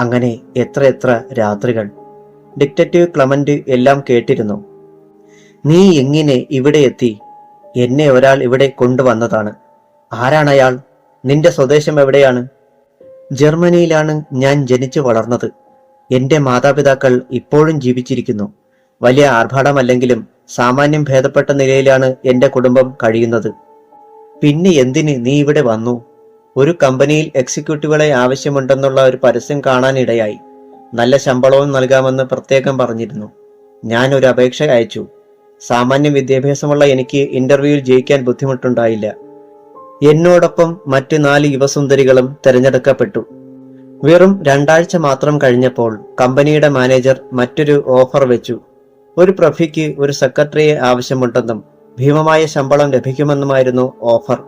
അങ്ങനെ എത്ര രാത്രികൾ. ഡിറ്റക്റ്റീവ് ക്ലമന്റ് എല്ലാം കേട്ടിരുന്നു. നീ എങ്ങനെ ഇവിടെ എത്തി? എന്നെ ഒരാൾ ഇവിടെ കൊണ്ടുവന്നതാണ്. ആരാണയാൾ? നിന്റെ സ്വദേശം എവിടെയാണ്? ജർമ്മനിയിലാണ് ഞാൻ ജനിച്ചു വളർന്നത്. എന്റെ മാതാപിതാക്കൾ ഇപ്പോഴും ജീവിച്ചിരിക്കുന്നു. വലിയ ആർഭാടമല്ലെങ്കിലും സാമാന്യം ഭേദപ്പെട്ട നിലയിലാണ് എന്റെ കുടുംബം കഴിയുന്നത്. പിന്നെ എന്തിന് നീ ഇവിടെ വന്നു? ഒരു കമ്പനിയിൽ എക്സിക്യൂട്ടീവുകളെ ആവശ്യമുണ്ടെന്നുള്ള ഒരു പരസ്യം കാണാനിടയായി. നല്ല ശമ്പളവും നൽകാമെന്ന് പ്രത്യേകം പറഞ്ഞിരുന്നു. ഞാൻ ഒരു അപേക്ഷ അയച്ചു. സാമാന്യം വിദ്യാഭ്യാസമുള്ള എനിക്ക് ഇന്റർവ്യൂവിൽ ജയിക്കാൻ ബുദ്ധിമുട്ടുണ്ടായില്ല. എന്നോടൊപ്പം മറ്റ് 4 യുവസുന്ദരികളും തിരഞ്ഞെടുക്കപ്പെട്ടു. വെറും 2 ആഴ്ച മാത്രം കഴിഞ്ഞപ്പോൾ കമ്പനിയുടെ മാനേജർ മറ്റൊരു ഓഫർ വെച്ചു. ഒരു പ്രഭയ്ക്ക് ഒരു സെക്രട്ടറിയെ ആവശ്യമുണ്ടെന്നും ഭീമമായ ശമ്പളം ലഭിക്കുമെന്നുമായിരുന്നു ഓഫർ.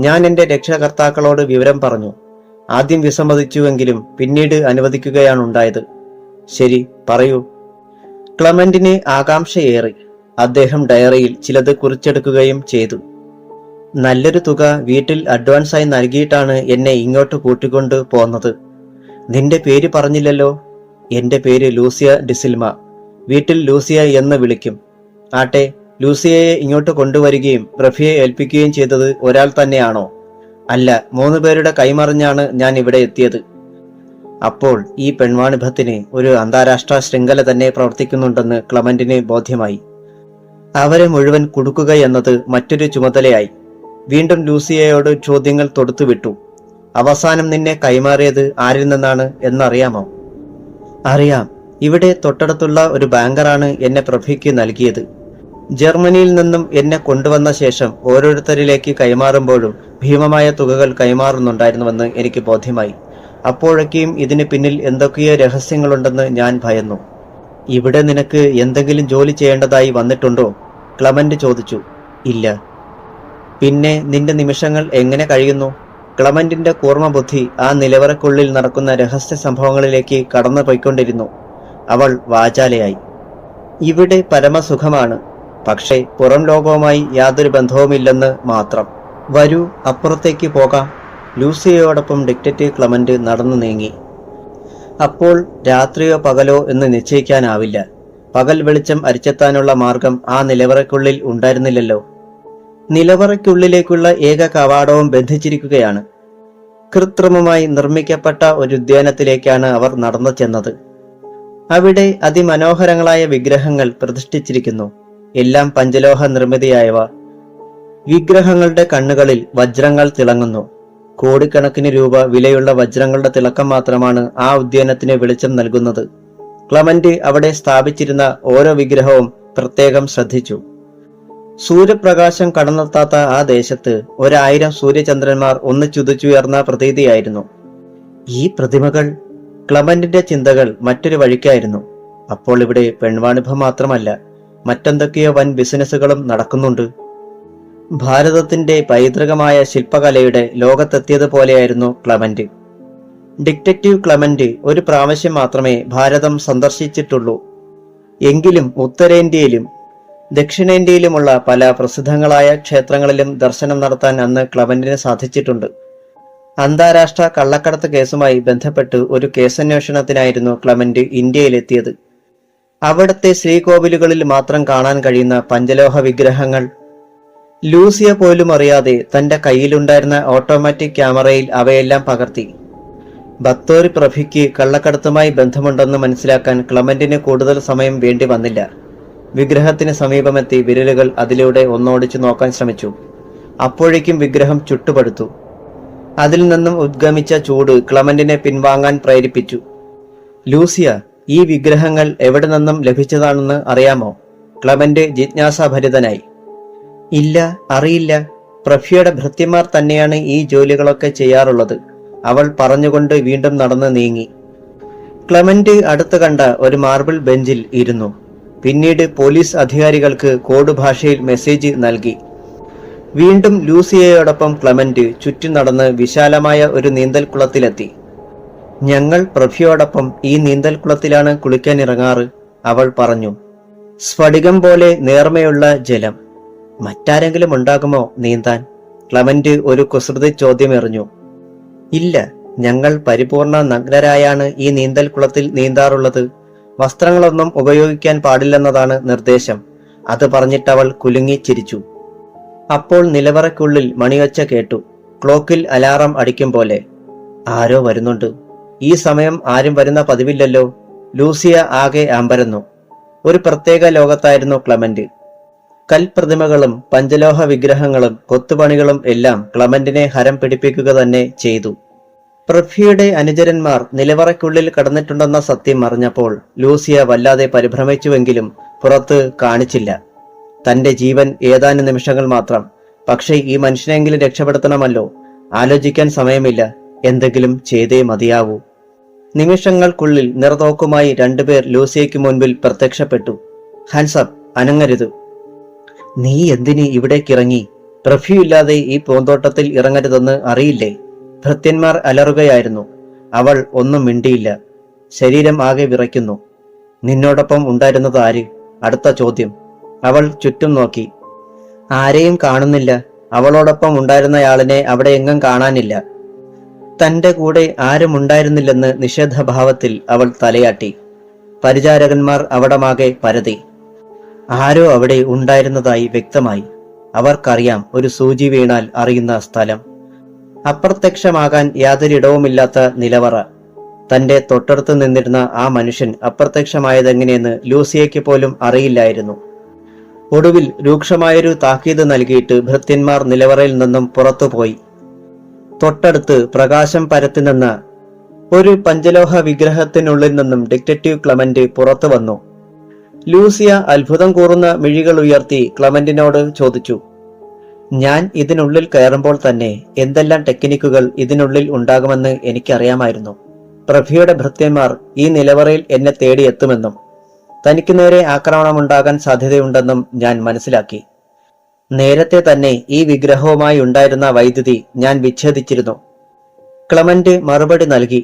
ഞാൻ എന്റെ രക്ഷകർത്താക്കളോട് വിവരം പറഞ്ഞു. ആദ്യം വിസമ്മതിച്ചുവെങ്കിലും പിന്നീട് അനുവദിക്കുകയാണുണ്ടായത്. ശരി, പറയൂ. ക്ലമന്റിന് ആകാംക്ഷയേറി. അദ്ദേഹം ഡയറിയിൽ ചിലത് കുറിച്ചെടുക്കുകയും ചെയ്തു. നല്ലൊരു തുക വീട്ടിൽ അഡ്വാൻസായി നൽകിയിട്ടാണ് എന്നെ ഇങ്ങോട്ട് കൂട്ടിക്കൊണ്ട് പോന്നത്. നിന്റെ പേര് പറഞ്ഞില്ലല്ലോ. എന്റെ പേര് ലൂസിയ ഡിസിൽമ. വീട്ടിൽ ലൂസിയ എന്ന് വിളിക്കും. ആട്ടെ, ലൂസിയയെ ഇങ്ങോട്ട് കൊണ്ടുവരികയും പ്രഭയെ ഏൽപ്പിക്കുകയും ചെയ്തത് ഒരാൾ തന്നെയാണോ? അല്ല, 3 പേരുടെ കൈമറിഞ്ഞാണ് ഞാൻ ഇവിടെ എത്തിയത്. അപ്പോൾ ഈ പെൺവാണിഭത്തിന് ഒരു അന്താരാഷ്ട്ര ശൃംഖല തന്നെ പ്രവർത്തിക്കുന്നുണ്ടെന്ന് ക്ലമന്റിന് ബോധ്യമായി. അവരെ മുഴുവൻ കുടുക്കുകയെന്നത് മറ്റൊരു ചുമതലയായി. വീണ്ടും ലൂസിയയോട് ചോദ്യങ്ങൾ തൊടുത്തുവിട്ടു. അവസാനം നിന്നെ കൈമാറിയത് ആരിൽ നിന്നാണ് എന്നറിയാമോ? അറിയാം. ഇവിടെ തൊട്ടടുത്തുള്ള ഒരു ബാങ്കറാണ് എന്നെ പ്രഭയ്ക്ക് നൽകിയത്. ജർമ്മനിയിൽ നിന്നും എന്നെ കൊണ്ടുവന്ന ശേഷം ഓരോരുത്തരിലേക്ക് കൈമാറുമ്പോഴും ഭീമമായ തുകകൾ കൈമാറുന്നുണ്ടായിരുന്നുവെന്ന് എനിക്ക് ബോധ്യമായി. അപ്പോഴൊക്കെയും ഇതിന് പിന്നിൽ എന്തൊക്കെയോ രഹസ്യങ്ങളുണ്ടെന്ന് ഞാൻ ഭയന്നു. ഇവിടെ നിനക്ക് എന്തെങ്കിലും ജോലി ചെയ്യേണ്ടതായി വന്നിട്ടുണ്ടോ? ക്ലമന്റ് ചോദിച്ചു. ഇല്ല. പിന്നെ നിന്റെ നിമിഷങ്ങൾ എങ്ങനെ കഴിയുന്നു? ക്ലമന്റിന്റെ കൂർമ്മബുദ്ധി ആ നിലവറക്കുള്ളിൽ നടക്കുന്ന രഹസ്യ സംഭവങ്ങളിലേക്ക് കടന്നു പോയിക്കൊണ്ടിരുന്നു. അവൾ വാചാലയായി. ഇവിടെ പരമസുഖമാണ്. പക്ഷേ പുറം ലോകവുമായി യാതൊരു ബന്ധവുമില്ലെന്ന് മാത്രം. വരൂ, അപ്പുറത്തേക്ക് പോകാം. ലൂസിയയോടൊപ്പം ഡിറ്റക്റ്റീവ് ക്ലമന്റ് നടന്നു നീങ്ങി. അപ്പോൾ രാത്രിയോ പകലോ എന്ന് നിശ്ചയിക്കാനാവില്ല. പകൽ വെളിച്ചം അരിച്ചെത്താനുള്ള മാർഗം ആ നിലവറയ്ക്കുള്ളിൽ ഉണ്ടായിരുന്നില്ലല്ലോ. നിലവറയ്ക്കുള്ളിലേക്കുള്ള ഏക കവാടവും ബന്ധിച്ചിരിക്കുകയാണ്. കൃത്രിമമായി നിർമ്മിക്കപ്പെട്ട ഒരു ഉദ്യാനത്തിലേക്കാണ് അവർ നടന്നു ചെന്നത്. അവിടെ അതിമനോഹരങ്ങളായ വിഗ്രഹങ്ങൾ പ്രതിഷ്ഠിച്ചിരിക്കുന്നു. എല്ലാം പഞ്ചലോഹ നിർമ്മിതിയായവ. വിഗ്രഹങ്ങളുടെ കണ്ണുകളിൽ വജ്രങ്ങൾ തിളങ്ങുന്നു. കോടിക്കണക്കിന് രൂപ വിലയുള്ള വജ്രങ്ങളുടെ തിളക്കം മാത്രമാണ് ആ ഉദ്യാനത്തിന് വെളിച്ചം നൽകുന്നത്. ക്ലമന്റ് അവിടെ സ്ഥാപിച്ചിരുന്ന ഓരോ വിഗ്രഹവും പ്രത്യേകം ശ്രദ്ധിച്ചു. സൂര്യപ്രകാശം കടന്നെത്താത്ത ആ ദേശത്ത് 1000 സൂര്യചന്ദ്രന്മാർ ഒന്നിച്ചുദിച്ചുയർന്ന പ്രതീതിയായിരുന്നു. ഈ പ്രതിമകൾ. ക്ലമന്റിന്റെ ചിന്തകൾ മറ്റൊരു വഴിക്കായിരുന്നു. അപ്പോൾ ഇവിടെ പെൺവാണിഭം മാത്രമല്ല, മറ്റെന്തൊക്കെയോ വൻ ബിസിനസ്സുകളും നടക്കുന്നുണ്ട്. ഭാരതത്തിന്റെ പൈതൃകമായ ശില്പകലയുടെ ലോകത്തെത്തിയതുപോലെയായിരുന്നു ക്ലമന്റ്. ഡിറ്റക്റ്റീവ് ക്ലമന്റ് ഒരു പ്രാവശ്യം മാത്രമേ ഭാരതം സന്ദർശിച്ചിട്ടുള്ളൂ. എങ്കിലും ഉത്തരേന്ത്യയിലും ദക്ഷിണേന്ത്യയിലുമുള്ള പല പ്രസിദ്ധങ്ങളായ ക്ഷേത്രങ്ങളിലും ദർശനം നടത്താൻ അന്ന് ക്ലമന്റിന് സാധിച്ചിട്ടുണ്ട്. അന്താരാഷ്ട്ര കള്ളക്കടത്ത് കേസുമായി ബന്ധപ്പെട്ട് ഒരു കേസന്വേഷണത്തിനായിരുന്നു ക്ലമന്റ് ഇന്ത്യയിലെത്തിയത്. അവിടത്തെ ശ്രീകോവിലുകളിൽ മാത്രം കാണാൻ കഴിയുന്ന പഞ്ചലോഹ വിഗ്രഹങ്ങൾ ലൂസിയ പോലും അറിയാതെ തന്റെ കയ്യിലുണ്ടായിരുന്ന ഓട്ടോമാറ്റിക് ക്യാമറയിൽ അവയെല്ലാം പകർത്തി. ബത്തോറി പ്രഭയ്ക്ക് കള്ളക്കടത്തുമായി ബന്ധമുണ്ടെന്ന് മനസ്സിലാക്കാൻ ക്ലമന്റിന് കൂടുതൽ സമയം വേണ്ടി വന്നില്ല. വിഗ്രഹത്തിന് സമീപമെത്തി വിരലുകൾ അതിലൂടെ ഒന്നോടിച്ചു നോക്കാൻ ശ്രമിച്ചു. അപ്പോഴേക്കും വിഗ്രഹം ചുട്ടുപടുത്തു. അതിൽ നിന്നും ഉദ്ഗമിച്ച ചൂട് ക്ലമന്റിനെ പിൻവാങ്ങാൻ പ്രേരിപ്പിച്ചു. ലൂസിയ, ഈ വിഗ്രഹങ്ങൾ എവിടെ നിന്നും ലഭിച്ചതാണെന്ന് അറിയാമോ? ക്ലമന്റ് ജിജ്ഞാസാഭരിതനായി. ഇല്ല, അറിയില്ല. പ്രഭ്യയുടെ ഭൃത്യന്മാർ തന്നെയാണ് ഈ ജോലികളൊക്കെ ചെയ്യാറുള്ളത്, അവൾ പറഞ്ഞുകൊണ്ട് വീണ്ടും നടന്ന് നീങ്ങി. ക്ലമന്റ് അടുത്ത് കണ്ട ഒരു മാർബിൾ ബെഞ്ചിൽ ഇരുന്നു. പിന്നീട് പോലീസ് അധികാരികൾക്ക് കോഡ് ഭാഷയിൽ മെസ്സേജ് നൽകി. വീണ്ടും ലൂസിയയോടൊപ്പം ക്ലമന്റ് ചുറ്റും നടന്ന് വിശാലമായ ഒരു നീന്തൽക്കുളത്തിലെത്തി. ഞങ്ങൾ പ്രഭ്യയോടൊപ്പം ഈ നീന്തൽക്കുളത്തിലാണ് കുളിക്കാനിറങ്ങാറ്, അവൾ പറഞ്ഞു. സ്ഫടികം പോലെ നേർമയുള്ള ജലം. മറ്റാരെങ്കിലും ഉണ്ടാകുമോ നീന്താൻ? ക്ലമന്റ് ഒരു കുസൃതി ചോദ്യം എറിഞ്ഞു. ഇല്ല, ഞങ്ങൾ പരിപൂർണ നഗ്നരായാണ് ഈ നീന്തൽക്കുളത്തിൽ നീന്താറുള്ളത്. വസ്ത്രങ്ങളൊന്നും ഉപയോഗിക്കാൻ പാടില്ലെന്നതാണ് നിർദ്ദേശം. അത് പറഞ്ഞിട്ടവൾ കുലുങ്ങി ചിരിച്ചു. അപ്പോൾ നിലവറയ്ക്കുള്ളിൽ മണിയൊച്ച കേട്ടു. ക്ലോക്കിൽ അലാറം അടിക്കും പോലെ. ആരോ വരുന്നുണ്ട്. ഈ സമയം ആരും വരുന്ന പതിവില്ലല്ലോ. ലൂസിയ ആകെ അമ്പരന്നു. ഒരു പ്രത്യേക ലോകത്തായിരുന്നു ക്ലമന്റ്. കൽപ്രതിമകളും പഞ്ചലോഹ വിഗ്രഹങ്ങളും കൊത്തുപണികളും എല്ലാം ക്ലമന്റിനെ ഹരം പിടിപ്പിക്കുക തന്നെ ചെയ്തു. പ്രഭ്യയുടെ അനുചരന്മാർ നിലവറയ്ക്കുള്ളിൽ കടന്നിട്ടുണ്ടെന്ന സത്യം അറിഞ്ഞപ്പോൾ ലൂസിയ വല്ലാതെ പരിഭ്രമിച്ചുവെങ്കിലും പുറത്ത് കാണിച്ചില്ല. തന്റെ ജീവൻ ഏതാനും നിമിഷങ്ങൾ മാത്രം. പക്ഷേ ഈ മനുഷ്യനെങ്കിലും രക്ഷപ്പെടുത്തണമല്ലോ. ആലോചിക്കാൻ സമയമില്ല. എന്തെങ്കിലും ചെയ്തേ മതിയാവൂ. നിമിഷങ്ങൾക്കുള്ളിൽ നിറതോക്കുമായി 2 പേർ ലൂസിയയ്ക്ക് മുൻപിൽ പ്രത്യക്ഷപ്പെട്ടു. ഹാൻസപ്പ്, അനങ്ങരുത്. നീ എന്തിന് ഇവിടേക്കിറങ്ങി? പ്രഭ്യയില്ലാതെ ഈ പൂന്തോട്ടത്തിൽ ഇറങ്ങരുതെന്ന് അറിയില്ലേ? ഭൃത്യന്മാർ അലറുകയായിരുന്നു. അവൾ ഒന്നും മിണ്ടിയില്ല. ശരീരം ആകെ വിറയ്ക്കുന്നു. നിന്നോടൊപ്പം ഉണ്ടായിരുന്നത് ആര്? അടുത്ത ചോദ്യം. അവൾ ചുറ്റും നോക്കി. ആരെയും കാണുന്നില്ല. അവളോടൊപ്പം ഉണ്ടായിരുന്നയാളിനെ അവിടെ എങ്ങും കാണാനില്ല. തന്റെ കൂടെ ആരും ഉണ്ടായിരുന്നില്ലെന്ന് നിഷേധഭാവത്തിൽ അവൾ തലയാട്ടി. പരിചാരകന്മാർ അവിടമാകെ പരതി. ആരോ അവിടെ ഉണ്ടായിരുന്നതായി വ്യക്തമായി. അവർക്കറിയാം ഒരു സൂചി വീണാൽ അറിയുന്ന സ്ഥലം. അപ്രത്യക്ഷമാകാൻ യാതൊരിടവുമില്ലാത്ത നിലവറ. തന്റെ തൊട്ടടുത്ത് നിന്നിരുന്ന ആ മനുഷ്യൻ അപ്രത്യക്ഷമായതെങ്ങനെയെന്ന് ലൂസിയയ്ക്ക് പോലും അറിയില്ലായിരുന്നു. ഒടുവിൽ രൂക്ഷമായൊരു താക്കീത് നൽകിയിട്ട് ഭൃത്യന്മാർ നിലവറയിൽ നിന്നും പുറത്തുപോയി. തൊട്ടടുത്ത് പ്രകാശം പരത്തി നിന്ന ഒരു പഞ്ചലോഹ വിഗ്രഹത്തിനുള്ളിൽ നിന്നും ഡിറ്റക്റ്റീവ് ക്ലമന്റ് പുറത്തു വന്നു. ലൂസിയ അത്ഭുതം കൂറുന്ന മിഴികൾ ഉയർത്തി ക്ലമന്റിനോട് ചോദിച്ചു. ഞാൻ ഇതിനുള്ളിൽ കയറുമ്പോൾ തന്നെ എന്തെല്ലാം ടെക്നിക്കുകൾ ഇതിനുള്ളിൽ ഉണ്ടാകുമെന്ന് എനിക്കറിയാമായിരുന്നു. പ്രഭ്യയുടെ ഭൃത്യന്മാർ ഈ നിലവറയിൽ എന്നെ തേടിയെത്തുമെന്നും തനിക്ക് നേരെ ആക്രമണമുണ്ടാകാൻ സാധ്യതയുണ്ടെന്നും ഞാൻ മനസ്സിലാക്കി. നേരത്തെ തന്നെ ഈ വിഗ്രഹവുമായി ഉണ്ടായിരുന്ന വൈദ്യുതി ഞാൻ വിച്ഛേദിച്ചിരുന്നു. ക്ലമന്റ് മറുപടി നൽകി.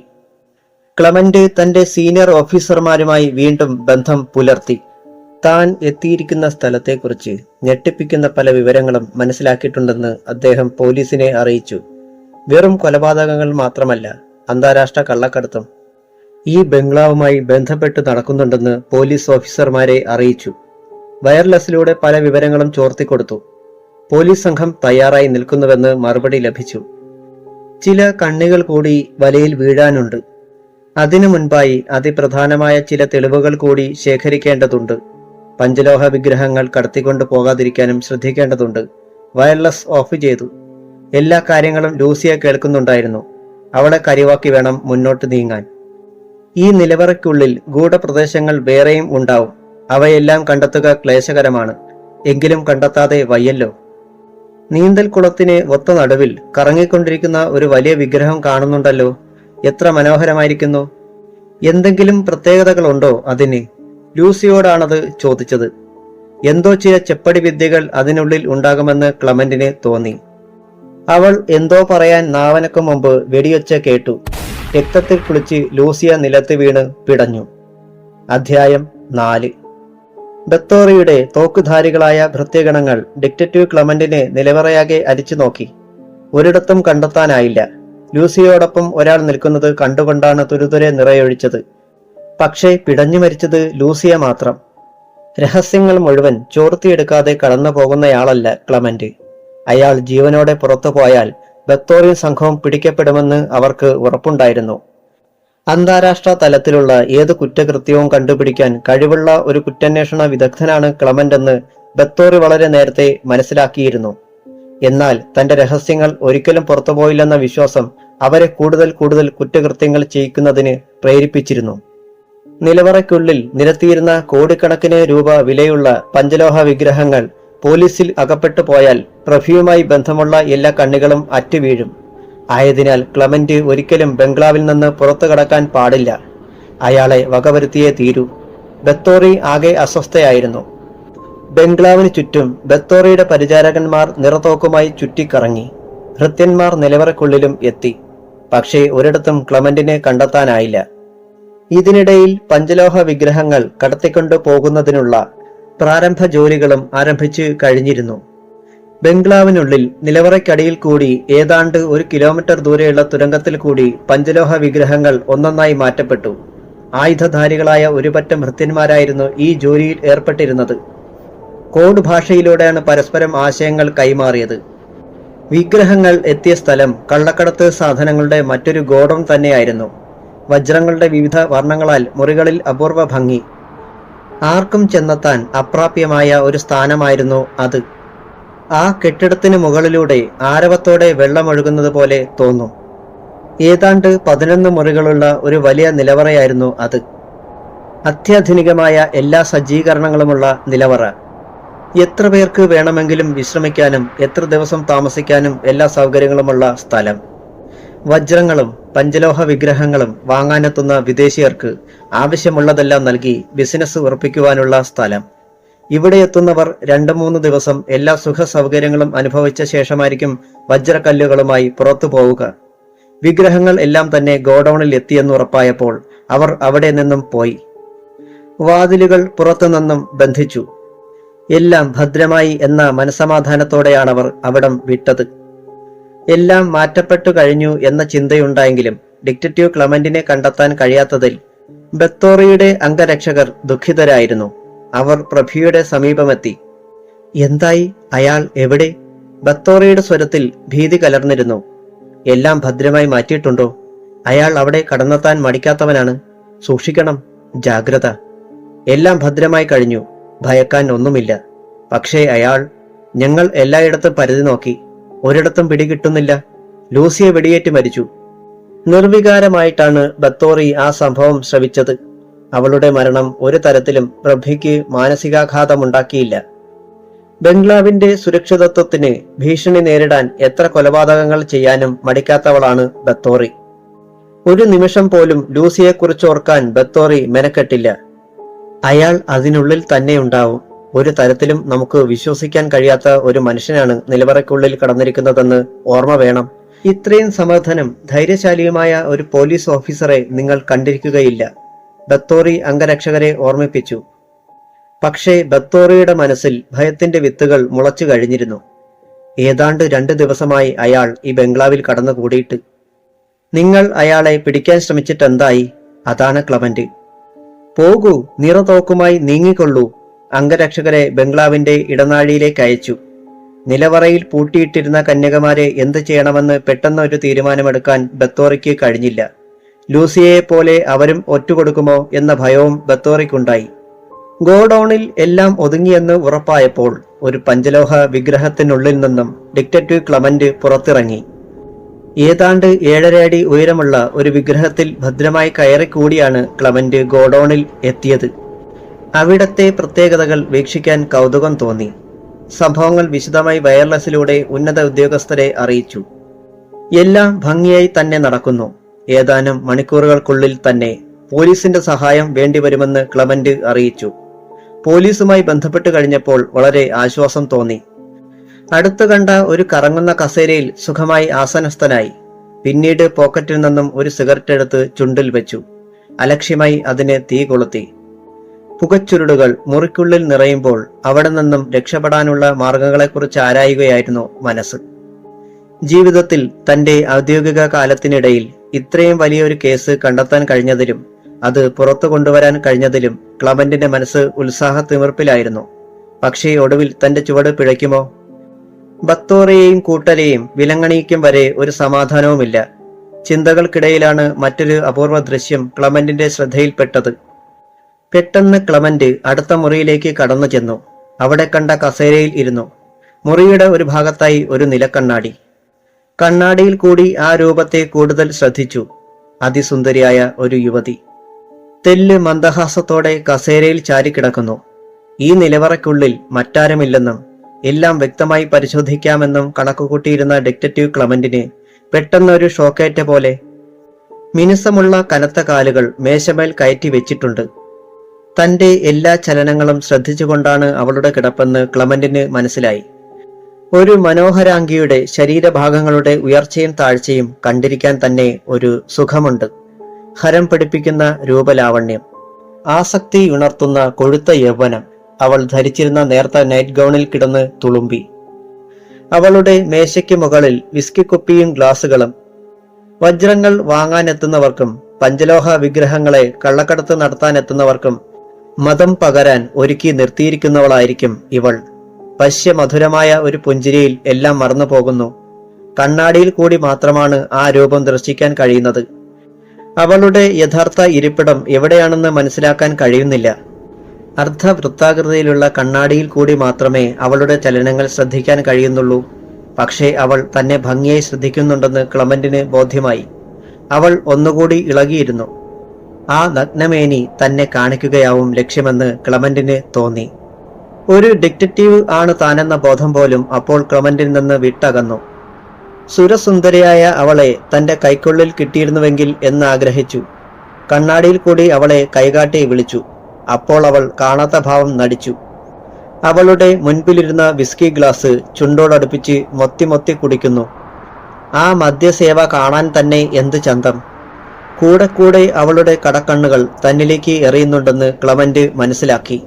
ക്ലമന്റ് തന്റെ സീനിയർ ഓഫീസർമാരുമായി വീണ്ടും ബന്ധം പുലർത്തി. താൻ എത്തിയിരിക്കുന്ന സ്ഥലത്തെക്കുറിച്ച് ഞെട്ടിപ്പിക്കുന്ന പല വിവരങ്ങളും മനസ്സിലാക്കിയിട്ടുണ്ടെന്ന് അദ്ദേഹം പോലീസിനെ അറിയിച്ചു. വെറും കൊലപാതകങ്ങൾ മാത്രമല്ല, അന്താരാഷ്ട്ര കള്ളക്കടത്തും ഈ ബംഗ്ലാവുമായി ബന്ധപ്പെട്ട് നടക്കുന്നുണ്ടെന്ന് പോലീസ് ഓഫീസർമാരെ അറിയിച്ചു. വയർലെസ്സിലൂടെ പല വിവരങ്ങളും ചോർത്തിക്കൊടുത്തു. പോലീസ് സംഘം തയ്യാറായി നിൽക്കുന്നുവെന്ന് മറുപടി ലഭിച്ചു. ചില കണ്ണികൾ കൂടി വലയിൽ വീഴാനുണ്ട്. അതിനു മുൻപായി അതിപ്രധാനമായ ചില തെളിവുകൾ കൂടി ശേഖരിക്കേണ്ടതുണ്ട്. പഞ്ചലോഹ വിഗ്രഹങ്ങൾ കടത്തിക്കൊണ്ടു പോകാതിരിക്കാനും ശ്രദ്ധിക്കേണ്ടതുണ്ട്. വയർലെസ് ഓഫ് ചെയ്തു. എല്ലാ കാര്യങ്ങളും ലൂസിയ കേൾക്കുന്നുണ്ടായിരുന്നു. അവളെ കരിവാക്കി വേണം മുന്നോട്ട് നീങ്ങാൻ. ഈ നിലവറയ്ക്കുള്ളിൽ ഗൂഢപ്രദേശങ്ങൾ വേറെയും ഉണ്ടാവും. അവയെല്ലാം കണ്ടെത്തുക ക്ലേശകരമാണ്. എങ്കിലും കണ്ടെത്താതെ വയ്യല്ലോ. നീന്തൽ കുളത്തിന് ഒത്ത നടുവിൽ കറങ്ങിക്കൊണ്ടിരിക്കുന്ന ഒരു വലിയ വിഗ്രഹം കാണുന്നുണ്ടല്ലോ. എത്ര മനോഹരമായിരിക്കുന്നു. എന്തെങ്കിലും പ്രത്യേകതകളുണ്ടോ അതിന്? ലൂസിയോടാണത് ചോദിച്ചത്. എന്തോ ചില ചെപ്പടി വിദ്യകൾ അതിനുള്ളിൽ ഉണ്ടാകുമെന്ന് ക്ലമന്റിന് തോന്നി. അവൾ എന്തോ പറയാൻ നാവനക്കും മുമ്പ് വെടിയൊച്ച കേട്ടു. രക്തത്തിൽ കുളിച്ച് ലൂസിയ നിലത്ത് വീണ് പിടഞ്ഞു. അധ്യായം 4. ബത്തോറിയുടെ തോക്കുധാരികളായ ഭൃത്യഗണങ്ങൾ ഡിറ്റക്റ്റീവ് ക്ലമന്റിനെ നിലവറയാകെ അരിച്ചു നോക്കി. ഒരിടത്തും കണ്ടെത്താനായില്ല. ലൂസിയോടൊപ്പം ഒരാൾ നിൽക്കുന്നത് കണ്ടുകൊണ്ടാണ് തുരുതുരെ നിറയൊഴിച്ചത്. പക്ഷേ പിടഞ്ഞു മരിച്ചത് ലൂസിയ മാത്രം. രഹസ്യങ്ങൾ മുഴുവൻ ചോർത്തിയെടുക്കാതെ കടന്നു പോകുന്നയാളല്ല ക്ലമന്റ്. അയാൾ ജീവനോടെ പുറത്തു പോയാൽ ബത്തോറിയൻ സംഘവും പിടിക്കപ്പെടുമെന്ന് അവർക്ക് ഉറപ്പുണ്ടായിരുന്നു. അന്താരാഷ്ട്ര തലത്തിലുള്ള ഏത് കുറ്റകൃത്യവും കണ്ടുപിടിക്കാൻ കഴിവുള്ള ഒരു കുറ്റാന്വേഷണ വിദഗ്ധനാണ് ക്ലമന്റ് എന്ന് ബത്തോറി വളരെ നേരത്തെ മനസ്സിലാക്കിയിരുന്നു. എന്നാൽ തന്റെ രഹസ്യങ്ങൾ ഒരിക്കലും പുറത്തുപോയില്ലെന്ന വിശ്വാസം അവരെ കൂടുതൽ കുറ്റകൃത്യങ്ങൾ ചെയ്യിക്കുന്നതിന് പ്രേരിപ്പിച്ചിരുന്നു. നിലവറയ്ക്കുള്ളിൽ നിരത്തിയിരുന്ന കോടിക്കണക്കിന് രൂപ വിലയുള്ള പഞ്ചലോഹ വിഗ്രഹങ്ങൾ പോലീസിൽ അകപ്പെട്ടു പോയാൽ പ്രഭുവുമായി ബന്ധമുള്ള എല്ലാ കണ്ണികളും അറ്റുവീഴും. ആയതിനാൽ ക്ലമന്റ് ഒരിക്കലും ബംഗ്ലാവിൽ നിന്ന് പുറത്തു കടക്കാൻ പാടില്ല. അയാളെ വകവരുത്തിയേ തീരൂ. ബത്തോറി ആകെ അസ്വസ്ഥയായിരുന്നു. ബംഗ്ലാവിന് ചുറ്റും ബത്തോറിയുടെ പരിചാരകന്മാർ നിറത്തോക്കുമായി ചുറ്റിക്കറങ്ങി. ഭൃത്യന്മാർ നിലവറയ്ക്കുള്ളിലും എത്തി. പക്ഷേ ഒരിടത്തും ക്ലമന്റിനെ കണ്ടെത്താനായില്ല. ഇതിനിടയിൽ പഞ്ചലോഹ വിഗ്രഹങ്ങൾ കടത്തിക്കൊണ്ടു പോകുന്നതിനുള്ള പ്രാരംഭ ജോലികളും ആരംഭിച്ചു കഴിഞ്ഞിരുന്നു. ബംഗ്ലാവിനുള്ളിൽ നിലവറയ്ക്കടിയിൽ കൂടി ഏതാണ്ട് 1 കിലോമീറ്റർ ദൂരെയുള്ള തുരങ്കത്തിൽ കൂടി പഞ്ചലോഹ വിഗ്രഹങ്ങൾ ഒന്നൊന്നായി മാറ്റപ്പെട്ടു. ആയുധധാരികളായ ഒരു പറ്റം ഭൃത്യന്മാരായിരുന്നു ഈ ജോലിയിൽ ഏർപ്പെട്ടിരുന്നത്. കോഡ് ഭാഷയിലൂടെയാണ് പരസ്പരം ആശയങ്ങൾ കൈമാറിയത്. വിഗ്രഹങ്ങൾ എത്തിയ സ്ഥലം കള്ളക്കടത്ത് സാധനങ്ങളുടെ മറ്റൊരു ഗോഡൌൺ തന്നെയായിരുന്നു. വജ്രങ്ങളുടെ വിവിധ വർണ്ണങ്ങളാൽ മുറികളിൽ അപൂർവ ഭംഗി. ആർക്കും ചെന്നെത്താൻ അപ്രാപ്യമായ ഒരു സ്ഥാനമായിരുന്നു അത്. ആ കെട്ടിടത്തിന് മുകളിലൂടെ ആരവത്തോടെ വെള്ളമൊഴുകുന്നത് പോലെ തോന്നും. ഏതാണ്ട് 11 മുറികളുള്ള ഒരു വലിയ നിലവറയായിരുന്നു അത്. അത്യാധുനികമായ എല്ലാ സജ്ജീകരണങ്ങളുമുള്ള നിലവറ. എത്ര പേർക്ക് വേണമെങ്കിലും വിശ്രമിക്കാനും എത്ര ദിവസം താമസിക്കാനും എല്ലാ സൗകര്യങ്ങളുമുള്ള സ്ഥലം. വജ്രങ്ങളും പഞ്ചലോഹ വിഗ്രഹങ്ങളും വാങ്ങാനെത്തുന്ന വിദേശീയർക്ക് ആവശ്യമുള്ളതെല്ലാം നൽകി ബിസിനസ് ഉറപ്പിക്കുവാനുള്ള സ്ഥലം. ഇവിടെ എത്തുന്നവർ 2-3 ദിവസം എല്ലാ സുഖ സൗകര്യങ്ങളും അനുഭവിച്ച ശേഷമായിരിക്കും വജ്രക്കല്ലുകളുമായി പുറത്തു പോവുക. വിഗ്രഹങ്ങൾ എല്ലാം തന്നെ ഗോഡൌണിൽ എത്തിയെന്നുറപ്പായപ്പോൾ അവർ അവിടെ നിന്നും പോയി. വാതിലുകൾ പുറത്തുനിന്നും ബന്ധിച്ചു. എല്ലാം ഭദ്രമായി എന്ന മനസമാധാനത്തോടെയാണവർ അവിടം വിട്ടത്. എല്ലാം മാറ്റപ്പെട്ടു കഴിഞ്ഞു എന്ന ചിന്തയുണ്ടായെങ്കിലും ഡിറ്റക്റ്റീവ് ക്ലമന്റിനെ കണ്ടെത്താൻ കഴിയാത്തതിൽ ബത്തോറിയുടെ അംഗരക്ഷകർ ദുഃഖിതരായിരുന്നു. അവർ പ്രഭുയുടെ സമീപമെത്തി. എന്തായി? അയാൾ എവിടെ? ബത്തോറിയുടെ സ്വരത്തിൽ ഭീതി കലർന്നിരുന്നു. എല്ലാം ഭദ്രമായി മാറ്റിയിട്ടുണ്ടോ? അയാൾ അവിടെ കടന്നെത്താൻ മടിക്കാത്തവനാണ്. സൂക്ഷിക്കണം, ജാഗ്രത. എല്ലാം ഭദ്രമായി കഴിഞ്ഞു, ഭയക്കാൻ ഒന്നുമില്ല. പക്ഷേ അയാൾ... ഞങ്ങൾ എല്ലായിടത്തും പരിധി നോക്കി, ഒരിടത്തും പിടികിട്ടുന്നില്ല. ലൂസിയെ വെടിയേറ്റ് മരിച്ചു. നിർവികാരമായിട്ടാണ് ബത്തോറി ആ സംഭവം ശ്രവിച്ചത്. അവളുടെ മരണം ഒരു തരത്തിലും പ്രഭയ്ക്ക് മാനസികാഘാതമുണ്ടാക്കിയില്ല. ബംഗ്ലാവിന്റെ സുരക്ഷിതത്വത്തിന് ഭീഷണി നേരിടാൻ എത്ര കൊലപാതകങ്ങൾ ചെയ്യാനും മടിക്കാത്തവളാണ് ബത്തോറി. ഒരു നിമിഷം പോലും ലൂസിയെക്കുറിച്ചോർക്കാൻ ബത്തോറി മെനക്കെട്ടില്ല. അയാൾ അതിനുള്ളിൽ തന്നെ ഉണ്ടാവും. ഒരു തരത്തിലും നമുക്ക് വിശ്വസിക്കാൻ കഴിയാത്ത ഒരു മനുഷ്യനാണ് നിലവറയ്ക്കുള്ളിൽ കടന്നിരിക്കുന്നതെന്ന് ഓർമ്മ വേണം. ഇത്രയും സമർത്ഥനും ധൈര്യശാലിയുമായ ഒരു പോലീസ് ഓഫീസറെ നിങ്ങൾ കണ്ടിരിക്കുകയില്ല, ബത്തോറി അംഗരക്ഷകരെ ഓർമ്മിപ്പിച്ചു. പക്ഷേ ബത്തോറിയുടെ മനസ്സിൽ ഭയത്തിന്റെ വിത്തുകൾ മുളച്ചു കഴിഞ്ഞിരുന്നു. ഏതാണ്ട് 2 ദിവസമായി അയാൾ ഈ ബംഗ്ലാവിൽ കടന്നുകൂടിയിട്ട്. നിങ്ങൾ അയാളെ പിടിക്കാൻ ശ്രമിച്ചിട്ടെന്തായി? അതാണ് ക്ലമന്റ്. പോകൂ, നിറതോക്കുമായി നീങ്ങിക്കൊള്ളൂ. അംഗരക്ഷകരെ ബംഗ്ലാവിന്റെ ഇടനാഴിയിലേക്ക് അയച്ചു. നിലവറയിൽ പൂട്ടിയിട്ടിരുന്ന കന്യകമാരെ എന്ത് ചെയ്യണമെന്ന് പെട്ടെന്ന് ഒരു തീരുമാനമെടുക്കാൻ ബത്തോറിക്ക് കഴിഞ്ഞില്ല. ലൂസിയയെ പോലെ അവരും ഒറ്റുകൊടുക്കുമോ എന്ന ഭയവും ബത്തോറിക്കുണ്ടായി. ഗോഡൌണിൽ എല്ലാം ഒതുങ്ങിയെന്ന് ഉറപ്പായപ്പോൾ ഒരു പഞ്ചലോഹ വിഗ്രഹത്തിനുള്ളിൽ നിന്നും ഡിറ്റക്റ്റീവ് ക്ലമന്റ് പുറത്തിറങ്ങി. ഏതാണ്ട് 7.5 അടി ഉയരമുള്ള ഒരു വിഗ്രഹത്തിൽ ഭദ്രമായി കയറിക്കൂടിയാണ് ക്ലമന്റ് ഗോഡൌണിൽ എത്തിയത്. അവിടത്തെ പ്രത്യേകതകൾ വീക്ഷിക്കാൻ കൗതുകം തോന്നി. സംഭവങ്ങൾ വിശദമായി വയർലെസ്സിലൂടെ ഉന്നത ഉദ്യോഗസ്ഥരെ അറിയിച്ചു. എല്ലാം ഭംഗിയായി തന്നെ നടക്കുന്നു. ഏതാനും മണിക്കൂറുകൾക്കുള്ളിൽ തന്നെ പോലീസിന്റെ സഹായം വേണ്ടിവരുമെന്ന് ക്ലമന്റ് അറിയിച്ചു. പോലീസുമായി ബന്ധപ്പെട്ട് കഴിഞ്ഞപ്പോൾ വളരെ ആശ്വാസം തോന്നി. അടുത്തു കണ്ട ഒരു കറങ്ങുന്ന കസേരയിൽ സുഖമായി ആസനസ്ഥനായി. പിന്നീട് പോക്കറ്റിൽ നിന്നും ഒരു സിഗരറ്റ് എടുത്ത് ചുണ്ടിൽ വെച്ചു. അലക്ഷ്യമായി അതിന് തീ കൊളുത്തി. പുകച്ചുരുടുകൾ മുറിക്കുള്ളിൽ നിറയുമ്പോൾ അവിടെ നിന്നും രക്ഷപ്പെടാനുള്ള മാർഗങ്ങളെക്കുറിച്ച് ആരായുകയായിരുന്നു മനസ്സ്. ജീവിതത്തിൽ തന്റെ ഔദ്യോഗിക കാലത്തിനിടയിൽ ഇത്രയും വലിയൊരു കേസ് കണ്ടെത്താൻ കഴിഞ്ഞതിലും അത് പുറത്തു കൊണ്ടുവരാൻ കഴിഞ്ഞതിലും ക്ലമന്റിന്റെ മനസ്സ് ഉത്സാഹത്തിമിർപ്പിലായിരുന്നു. പക്ഷേ ഒടുവിൽ തന്റെ ചുവട് പിഴയ്ക്കുമോ? ബത്തോറയെയും കൂട്ടരെയും വിലങ്ങണിയിക്കും വരെ ഒരു സമാധാനവുമില്ല. ചിന്തകൾക്കിടയിലാണ് മറ്റൊരു അപൂർവ ദൃശ്യം ക്ലമന്റിന്റെ ശ്രദ്ധയിൽപ്പെട്ടത്. പെട്ടെന്ന് ക്ലമന്റ് അടുത്ത മുറിയിലേക്ക് കടന്നു ചെന്നു. അവിടെ കണ്ട കസേരയിൽ ഇരുന്നു. മുറിയുടെ ഒരു ഭാഗത്തായി ഒരു നിലക്കണ്ണാടി. കണ്ണാടിയിൽ കൂടി ആ രൂപത്തെ കൂടുതൽ ശ്രദ്ധിച്ചു. അതിസുന്ദരിയായ ഒരു യുവതി തെല്ല് മന്ദഹാസത്തോടെ കസേരയിൽ ചാരിക്കിടക്കുന്നു. ഈ നിലവറയ്ക്കുള്ളിൽ മറ്റാരുമില്ലെന്നും എല്ലാം വ്യക്തമായി പരിശോധിക്കാമെന്നും കണക്കുകൂട്ടിയിരുന്ന ഡിറ്റക്റ്റീവ് ക്ലമന്റിന് പെട്ടെന്നൊരു ഷോക്കേറ്റ പോലെ. മിനുസമുള്ള കനത്ത കാലുകൾ മേശമേൽ കയറ്റി വെച്ചിട്ടുണ്ട്. തന്റെ എല്ലാ ചലനങ്ങളും ശ്രദ്ധിച്ചുകൊണ്ടാണ് അവളുടെ കിടപ്പെന്ന് ക്ലമന്റിന് മനസ്സിലായി. ഒരു മനോഹരാംഗിയുടെ ശരീരഭാഗങ്ങളുടെ ഉയർച്ചയും താഴ്ചയും കണ്ടിരിക്കാൻ തന്നെ ഒരു സുഖമുണ്ട്. ഹരം പിടിപ്പിക്കുന്ന രൂപലാവണ്യം, ആസക്തി ഉണർത്തുന്ന കൊഴുത്ത യൗവനം. അവൾ ധരിച്ചിരുന്ന നേർത്ത നൈറ്റ് ഗൗണിൽ കിടന്ന് തുളുമ്പി. അവളുടെ മേശയ്ക്ക് മുകളിൽ വിസ്കി കുപ്പിയും ഗ്ലാസുകളും. വജ്രങ്ങൾ വാങ്ങാനെത്തുന്നവർക്കും പഞ്ചലോഹ വിഗ്രഹങ്ങളെ കള്ളക്കടത്ത് നടത്താനെത്തുന്നവർക്കും മതം പകരാൻ ഒരുക്കി നിർത്തിയിരിക്കുന്നവളായിരിക്കും ഇവൾ. വശ്യമധുരമായ ഒരു പുഞ്ചിരിയിൽ എല്ലാം മറന്നു പോകുന്നു. കണ്ണാടിയിൽ കൂടി മാത്രമാണ് ആ രൂപം ദർശിക്കാൻ കഴിയുന്നത്. അവളുടെ യഥാർത്ഥ ഇരിപ്പിടം എവിടെയാണെന്ന് മനസ്സിലാക്കാൻ കഴിയുന്നില്ല. അർദ്ധവൃത്താകൃതിയിലുള്ള കണ്ണാടിയിൽ കൂടി മാത്രമേ അവളുടെ ചലനങ്ങൾ ശ്രദ്ധിക്കാൻ കഴിയുന്നുള്ളൂ. പക്ഷേ അവൾ തന്നെ ഭംഗിയായി ശ്രദ്ധിക്കുന്നുണ്ടെന്ന് ക്ലമന്റിന് ബോധ്യമായി. അവൾ ഒന്നുകൂടി ഇളകിയിരുന്നു. ആ നഗ്നമേനി തന്നെ കാണിക്കുകയാവും ലക്ഷ്യമെന്ന് ക്ലമന്റിന് തോന്നി. ഒരു ഡിറ്റക്റ്റീവ് ആണ് താനെന്ന ബോധം പോലും അപ്പോൾ ക്ലമന്റിൽ നിന്ന് വിട്ടകന്നു. സുരസുന്ദരിയായ അവളെ തന്റെ കൈക്കുള്ളിൽ കിട്ടിയിരുന്നുവെങ്കിൽ എന്ന് ആഗ്രഹിച്ചു. കണ്ണാടിയിൽ കൂടി അവളെ കൈകാട്ടി വിളിച്ചു. അപ്പോൾ അവൾ കാണാത്ത ഭാവം നടിച്ചു. അവളുടെ മുൻപിലിരുന്ന വിസ്കി ഗ്ലാസ് ചുണ്ടോടടുപ്പിച്ച് മൊത്തി കുടിക്കുന്നു. ആ മദ്യസേവ കാണാൻ തന്നെ എന്ത് ചന്തം! കൂടെ കൂടെ അവളുടെ കടക്കണ്ണുകൾ തന്നിലേക്ക് എറിയുന്നുണ്ടെന്ന് ക്ലമന്റ് മനസ്സിലാക്കി.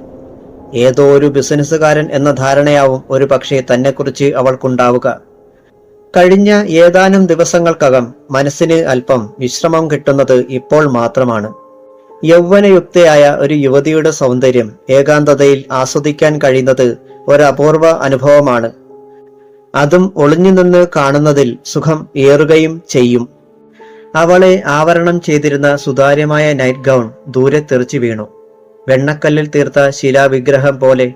ഏതോ ഒരു ബിസിനസ്സുകാരൻ എന്ന ധാരണയാവും ഒരു പക്ഷേ തന്നെക്കുറിച്ച് അവൾക്കുണ്ടാവുക. കഴിഞ്ഞ ഏതാനും ദിവസങ്ങൾക്കകം മനസ്സിന് അല്പം വിശ്രമം കിട്ടുന്നത് ഇപ്പോൾ മാത്രമാണ്. യൗവനയുക്തയായ ഒരു യുവതിയുടെ സൗന്ദര്യം ഏകാന്തതയിൽ ആസ്വദിക്കാൻ കഴിയുന്നത് ഒരപൂർവ അനുഭവമാണ്. അതും ഒളിഞ്ഞു നിന്ന് കാണുന്നതിൽ സുഖം ഏറുകയും ചെയ്യും. അവളെ ആവരണം ചെയ്തിരുന്ന സുതാര്യമായ നൈറ്റ് ഗൗൺ ദൂരെ തെറിച്ചു വീണു. വെണ്ണക്കല്ലിൽ തീർത്ത ശിലാവിഗ്രഹം പോലെ.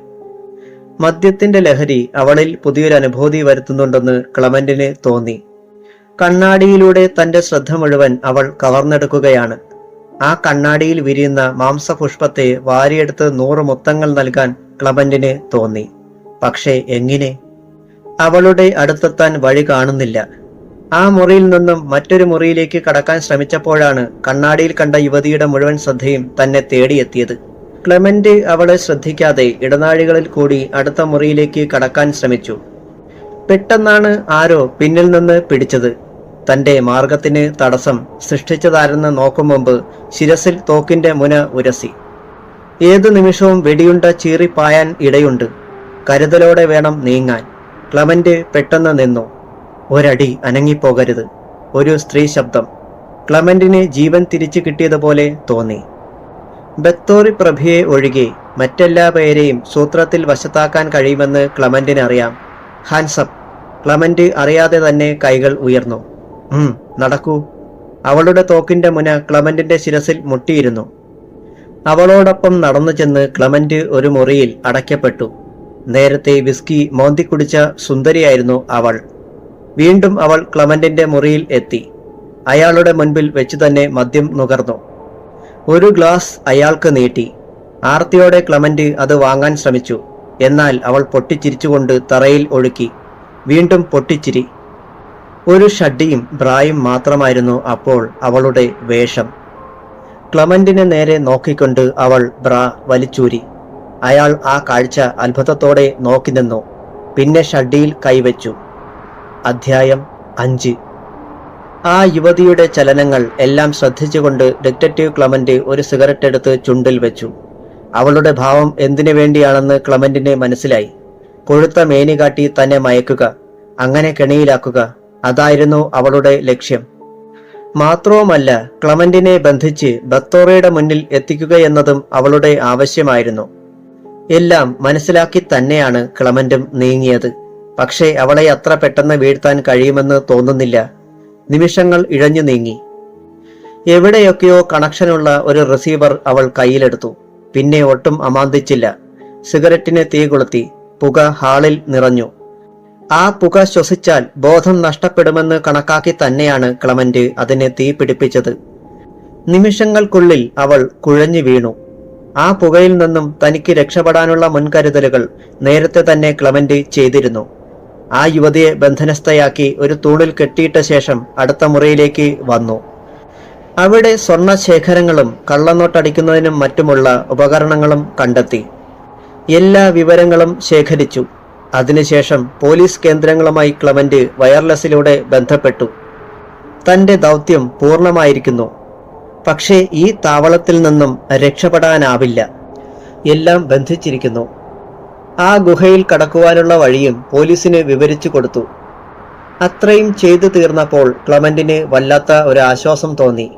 മദ്യത്തിന്റെ ലഹരി അവളിൽ പുതിയൊരു അനുഭൂതി വരുത്തുന്നുണ്ടെന്ന് ക്ലമന്റിന് തോന്നി. കണ്ണാടിയിലൂടെ തന്റെ ശ്രദ്ധ മുഴുവൻ അവൾ കവർന്നെടുക്കുകയാണ്. ആ കണ്ണാടിയിൽ വിരിയുന്ന മാംസപുഷ്പത്തെ വാരിയെടുത്ത് 100 മുത്തങ്ങൾ നൽകാൻ ക്ലമന്റിന് തോന്നി. പക്ഷേ എങ്ങനെ? അവളുടെ അടുത്തെത്താൻ വഴി കാണുന്നില്ല. ആ മുറിയിൽ നിന്നും മറ്റൊരു മുറിയിലേക്ക് കടക്കാൻ ശ്രമിച്ചപ്പോഴാണ് കണ്ണാടിയിൽ കണ്ട യുവതിയുടെ മുഴുവൻ ശ്രദ്ധയും തന്നെ തേടിയെത്തിയത്. ക്ലെമന്റ് അവളെ ശ്രദ്ധിക്കാതെ ഇടനാഴികളിൽ കൂടി അടുത്ത മുറിയിലേക്ക് കടക്കാൻ ശ്രമിച്ചു. പെട്ടെന്നാണ് ആരോ പിന്നിൽ നിന്ന് പിടിച്ചത്. തന്റെ മാർഗത്തിന് തടസ്സം സൃഷ്ടിച്ചതാരെന്ന് നോക്കും മുമ്പ് ശിരസിൽ തോക്കിന്റെ മുന ഉരസി. ഏതു നിമിഷവും വെടിയുണ്ട ചീറിപ്പായാൻ ഇടയുണ്ട്. കരുതലോടെ വേണം നീങ്ങാൻ. ക്ലെമന്റ് പെട്ടെന്ന് നിന്നു. ഒരടി അനങ്ങിപ്പോകരുത്. ഒരു സ്ത്രീ ശബ്ദം. ക്ലെമന്റിന് ജീവൻ തിരിച്ചു കിട്ടിയതുപോലെ തോന്നി. ബത്തോറി പ്രഭയെ ഒഴികെ മറ്റെല്ലാ പേരെയും സൂത്രത്തിൽ വശത്താക്കാൻ കഴിയുമെന്ന് ക്ലെമന്റിന് അറിയാം. ഹാൻസപ്പ്. ക്ലമന്റ് അറിയാതെ തന്നെ കൈകൾ ഉയർന്നു. നടക്കൂ. അവളുടെ തോക്കിന്റെ മുന ക്ലമന്റിന്റെ ശിരസിൽ മുട്ടിയിരുന്നു. അവളോടൊപ്പം നടന്നു ചെന്ന് ക്ലമന്റ് ഒരു മുറിയിൽ അടയ്ക്കപ്പെട്ടു. നേരത്തെ വിസ്കി മോന്തിക്കുടിച്ച സുന്ദരിയായിരുന്നു അവൾ. വീണ്ടും അവൾ ക്ലമന്റിന്റെ മുറിയിൽ എത്തി. അയാളുടെ മുൻപിൽ വെച്ചു തന്നെ മദ്യം നുകർന്നു. ഒരു ഗ്ലാസ് അയാൾക്ക് നീട്ടി. ആർത്തിയോടെ ക്ലമന്റ് അത് വാങ്ങാൻ ശ്രമിച്ചു. എന്നാൽ അവൾ പൊട്ടിച്ചിരിച്ചുകൊണ്ട് തറയിൽ ഒഴുക്കി. വീണ്ടും പൊട്ടിച്ചിരി. ഒരു ഷഡ്ഡിയും ബ്രായും മാത്രമായിരുന്നു അപ്പോൾ അവളുടെ വേഷം. ക്ലമന്റിനെ നേരെ നോക്കിക്കൊണ്ട് അവൾ ബ്രാ വലിച്ചൂരി. അയാൾ ആ കാഴ്ച അത്ഭുതത്തോടെ നോക്കി നിന്നു. പിന്നെ ഷഡ്ഡിയിൽ കൈവച്ചു. അധ്യായം 5. ആ യുവതിയുടെ ചലനങ്ങൾ എല്ലാം ശ്രദ്ധിച്ചുകൊണ്ട് ഡിറ്റക്റ്റീവ് ക്ലമന്റ് ഒരു സിഗരറ്റ് എടുത്ത് ചുണ്ടിൽ വെച്ചു. അവളുടെ ഭാവം എന്തിനു വേണ്ടിയാണെന്ന് ക്ലമന്റിന് മനസ്സിലായി. കൊഴുത്ത മേനി കാട്ടി തന്നെ മയക്കുക, അങ്ങനെ കെണിയിലാക്കുക, അതായിരുന്നു അവളുടെ ലക്ഷ്യം. മാത്രവുമല്ല, ക്ലമന്റിനെ ബന്ധിച്ച് ബത്തോറയുടെ മുന്നിൽ എത്തിക്കുകയെന്നതും അവളുടെ ആവശ്യമായിരുന്നു. എല്ലാം മനസ്സിലാക്കി തന്നെയാണ് ക്ലമന്റും നീങ്ങിയത്. പക്ഷേ അവളെ അത്ര പെട്ടെന്ന് വീഴ്ത്താൻ കഴിയുമെന്ന് തോന്നുന്നില്ല. നിമിഷങ്ങൾ ഇഴഞ്ഞു നീങ്ങി. എവിടെയൊക്കെയോ കണക്ഷനുള്ള ഒരു റിസീവർ അവൾ കയ്യിലെടുത്തു. പിന്നെ ഒട്ടും അമാന്തിച്ചില്ല. സിഗരറ്റിന് തീ കൊളുത്തി. പുക ഹാളിൽ നിറഞ്ഞു. ആ പുക ശ്വസിച്ചാൽ ബോധം നഷ്ടപ്പെടുമെന്ന് കണക്കാക്കി തന്നെയാണ് ക്ലമന്റ് അതിനെ തീ പിടിപ്പിച്ചത്. നിമിഷങ്ങൾക്കുള്ളിൽ അവൾ കുഴഞ്ഞു വീണു. ആ പുകയിൽ നിന്നും തനിക്ക് രക്ഷപ്പെടാനുള്ള മുൻകരുതലുകൾ നേരത്തെ തന്നെ ക്ലമന്റ് ചെയ്തിരുന്നു. ആ യുവതിയെ ബന്ധനസ്ഥയാക്കി ഒരു തൂണിൽ കെട്ടിയിട്ട ശേഷം അടുത്ത മുറിയിലേക്ക് വന്നു. അവിടെ സ്വർണശേഖരങ്ങളും കള്ളനോട്ടടിക്കുന്നതിനും മറ്റുമുള്ള ഉപകരണങ്ങളും കണ്ടെത്തി. എല്ലാ വിവരങ്ങളും ശേഖരിച്ചു. അതിനുശേഷം പോലീസ് കേന്ദ്രങ്ങളുമായി ക്ലമന്റ് വയർലെസ്സിലൂടെ ബന്ധപ്പെട്ടു. തന്റെ ദൗത്യം പൂർണ്ണമായിരിക്കുന്നു. പക്ഷേ ഈ താവളത്തിൽ നിന്നും രക്ഷപ്പെടാനാവില്ല. എല്ലാം ബന്ധിച്ചിരിക്കുന്നു. ആ ഗുഹയിൽ കടക്കുവാനുള്ള വഴിയും പോലീസിന് വിവരിച്ചു കൊടുത്തു. അത്രയും ചെയ്തു തീർന്നപ്പോൾ ക്ലമന്റിന് വല്ലാത്ത ഒരു ആശ്വാസം തോന്നി.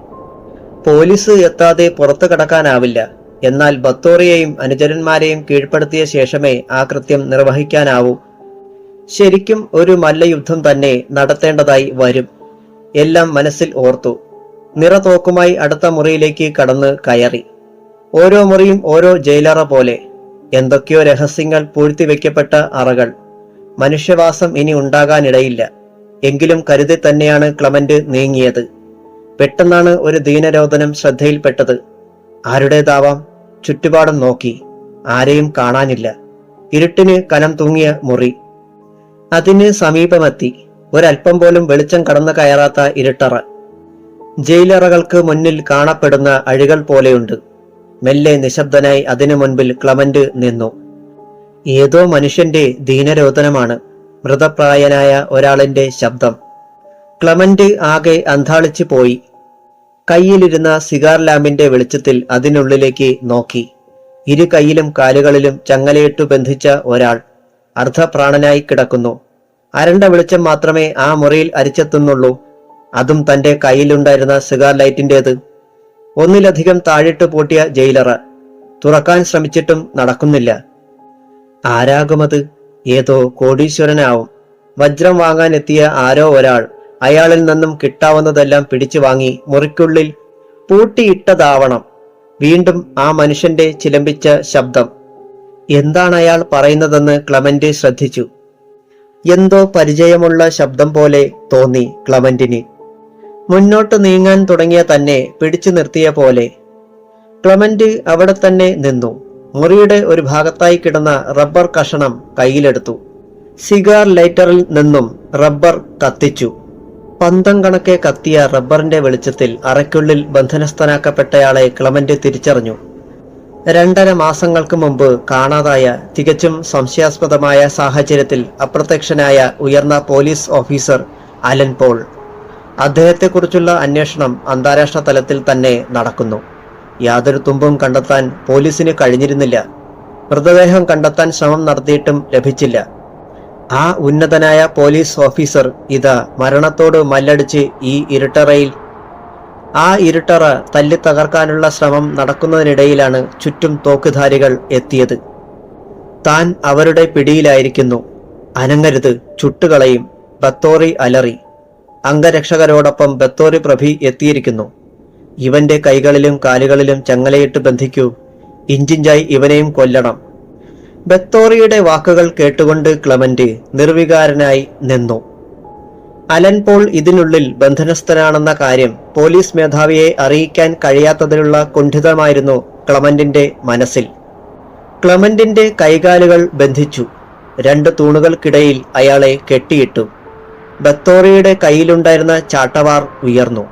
പോലീസ് എത്താതെ പുറത്തു കടക്കാനാവില്ല. എന്നാൽ ബത്തോറിയെയും അനുചരന്മാരെയും കീഴ്പ്പെടുത്തിയ ശേഷമേ ആ കൃത്യം നിർവഹിക്കാനാവൂ. ശരിക്കും ഒരു മല്ലയുദ്ധം തന്നെ നടത്തേണ്ടതായി വരും. എല്ലാം മനസ്സിൽ ഓർത്തു. നിറതോക്കുമായി അടുത്ത മുറിയിലേക്ക് കടന്ന് കയറി. ഓരോ മുറിയും ഓരോ ജയിലറ പോലെ. എന്തൊക്കെയോ രഹസ്യങ്ങൾ പൂഴ്ത്തിവെക്കപ്പെട്ട അറകൾ. മനുഷ്യവാസം ഇനി ഉണ്ടാകാനിടയില്ല. എങ്കിലും കരുതി തന്നെയാണ് ക്ലമന്റ് നീങ്ങിയത്. പെട്ടെന്നാണ് ഒരു ദീനരോധനം ശ്രദ്ധയിൽപ്പെട്ടത്. ആരുടേതാവാം? ചുറ്റുപാടും നോക്കി. ആരെയും കാണാനില്ല. ഇരുട്ടിന് കനം തൂങ്ങിയ മുറി. അതിന് സമീപമെത്തി. ഒരൽപ്പം പോലും വെളിച്ചം കടന്നു കയറാത്ത ഇരുട്ടറ. ജയിലറകൾക്ക് മുന്നിൽ കാണപ്പെടുന്ന അഴികൾ പോലെയുണ്ട്. മെല്ലെ നിശബ്ദനായി അതിനു മുൻപിൽ ക്ലമന്റ് നിന്നു. ഏതോ മനുഷ്യന്റെ ദീനരോധനമാണ്. മൃതപ്രായനായ ഒരാളിന്റെ ശബ്ദം. ക്ലമന്റ് ആകെ അന്ധാളിച്ചു പോയി. കയ്യിലിരുന്ന സിഗാർ ലാമ്പിന്റെ വെളിച്ചത്തിൽ അതിനുള്ളിലേക്ക് നോക്കി. ഇരു കൈയിലും കാലുകളിലും ചങ്ങലയിട്ടു ബന്ധിച്ച ഒരാൾ അർദ്ധപ്രാണനായി കിടക്കുന്നു. അരണ്ട വെളിച്ചം മാത്രമേ ആ മുറിയിൽ അരിച്ചെത്തുന്നുള്ളൂ. അതും തന്റെ കയ്യിലുണ്ടായിരുന്ന സിഗാർ ലൈറ്റിന്റേത്. ഒന്നിലധികം താഴിട്ട് പൂട്ടിയ ജയിലറ. തുറക്കാൻ ശ്രമിച്ചിട്ടും നടക്കുന്നില്ല. ആരാകുമത്? ഏതോ കോടീശ്വരനാവും. വജ്രം വാങ്ങാൻ എത്തിയ ആരോ ഒരാൾ അയാളിൽ നിന്നും കിട്ടാവുന്നതെല്ലാം പിടിച്ചു വാങ്ങി മുറിക്കുള്ളിൽ പൂട്ടിയിട്ടതാവണം. വീണ്ടും ആ മനുഷ്യന്റെ ചിലമ്പിച്ച ശബ്ദം. എന്താണ് അയാൾ പറയുന്നതെന്ന് ക്ലമന്റ് ശ്രദ്ധിച്ചു. എന്തോ പരിചയമുള്ള ശബ്ദം പോലെ തോന്നി ക്ലമന്റിന്. മുന്നോട്ട് നീങ്ങാൻ തുടങ്ങിയ തന്നെ പിടിച്ചു നിർത്തിയ പോലെ. ക്ലമന്റ് അവിടെ തന്നെ നിന്നു. മുറിയുടെ ഒരു ഭാഗത്തായി കിടന്ന റബ്ബർ കഷണം കയ്യിലെടുത്തു. സിഗാർ ലൈറ്ററിൽ നിന്നും റബ്ബർ കത്തിച്ചു. പന്തം കണക്കെ കത്തിയ റബ്ബറിന്റെ വെളിച്ചത്തിൽ അറയ്ക്കുള്ളിൽ ബന്ധനസ്ഥനാക്കപ്പെട്ടയാളെ ക്ലമന്റ് തിരിച്ചറിഞ്ഞു. 2.5 മാസങ്ങൾക്ക് മുമ്പ് കാണാതായ, തികച്ചും സംശയാസ്പദമായ സാഹചര്യത്തിൽ അപ്രത്യക്ഷനായ ഉയർന്ന പോലീസ് ഓഫീസർ അലൻ പോൾ. അദ്ദേഹത്തെക്കുറിച്ചുള്ള അന്വേഷണം അന്താരാഷ്ട്ര തലത്തിൽ തന്നെ നടക്കുന്നു. യാതൊരു തുമ്പും കണ്ടെത്താൻ പോലീസിന് കഴിഞ്ഞിരുന്നില്ല. മൃതദേഹം കണ്ടെത്താൻ ശ്രമം നടത്തിയിട്ടും ലഭിച്ചില്ല. ആ ഉന്നതനായ പോലീസ് ഓഫീസർ ഇതാ മരണത്തോട് മല്ലടിച്ച് ഈ ഇരുട്ടറയിൽ. ആ ഇരുട്ടറ തല്ലി തകർക്കാനുള്ള ശ്രമം നടക്കുന്നതിനിടയിലാണ് ചുറ്റും തോക്കുധാരികൾ എത്തിയത്. താൻ അവരുടെ പിടിയിലായിരിക്കുന്നു. അനങ്ങരുത്, ചുട്ടുകളയും. ബത്തോറി അലറി. അംഗരക്ഷകരോടൊപ്പം ബത്തോറി പ്രഭി എത്തിയിരിക്കുന്നു. ഇവന്റെ കൈകളിലും കാലുകളിലും ചങ്ങലയിട്ട് ബന്ധിക്കൂ. ഇഞ്ചിഞ്ചായി ഇവനെയും കൊല്ലണം. ബത്തോറിയുടെ വാക്കുകൾ കേട്ടുകൊണ്ട് ക്ലെമന്റ് നിർവികാരനായി നിന്നു. അലൻ പോൾ ഇതിനുള്ളിൽ ബന്ധനസ്ഥനാണെന്ന കാര്യം പോലീസ് മേധാവിയെ അറിയിക്കാൻ കഴിയാത്തതിലുള്ള കുണ്ഠിതമായിരുന്നു ക്ലെമന്റിന്റെ മനസ്സിൽ. ക്ലെമന്റിന്റെ കൈകാലുകൾ ബന്ധിച്ചു. 2 തൂണുകൾക്കിടയിൽ അയാളെ കെട്ടിയിട്ടു. ബത്തോറിയുടെ കയ്യിലുണ്ടായിരുന്ന ചാട്ടവാർ ഉയർന്നു.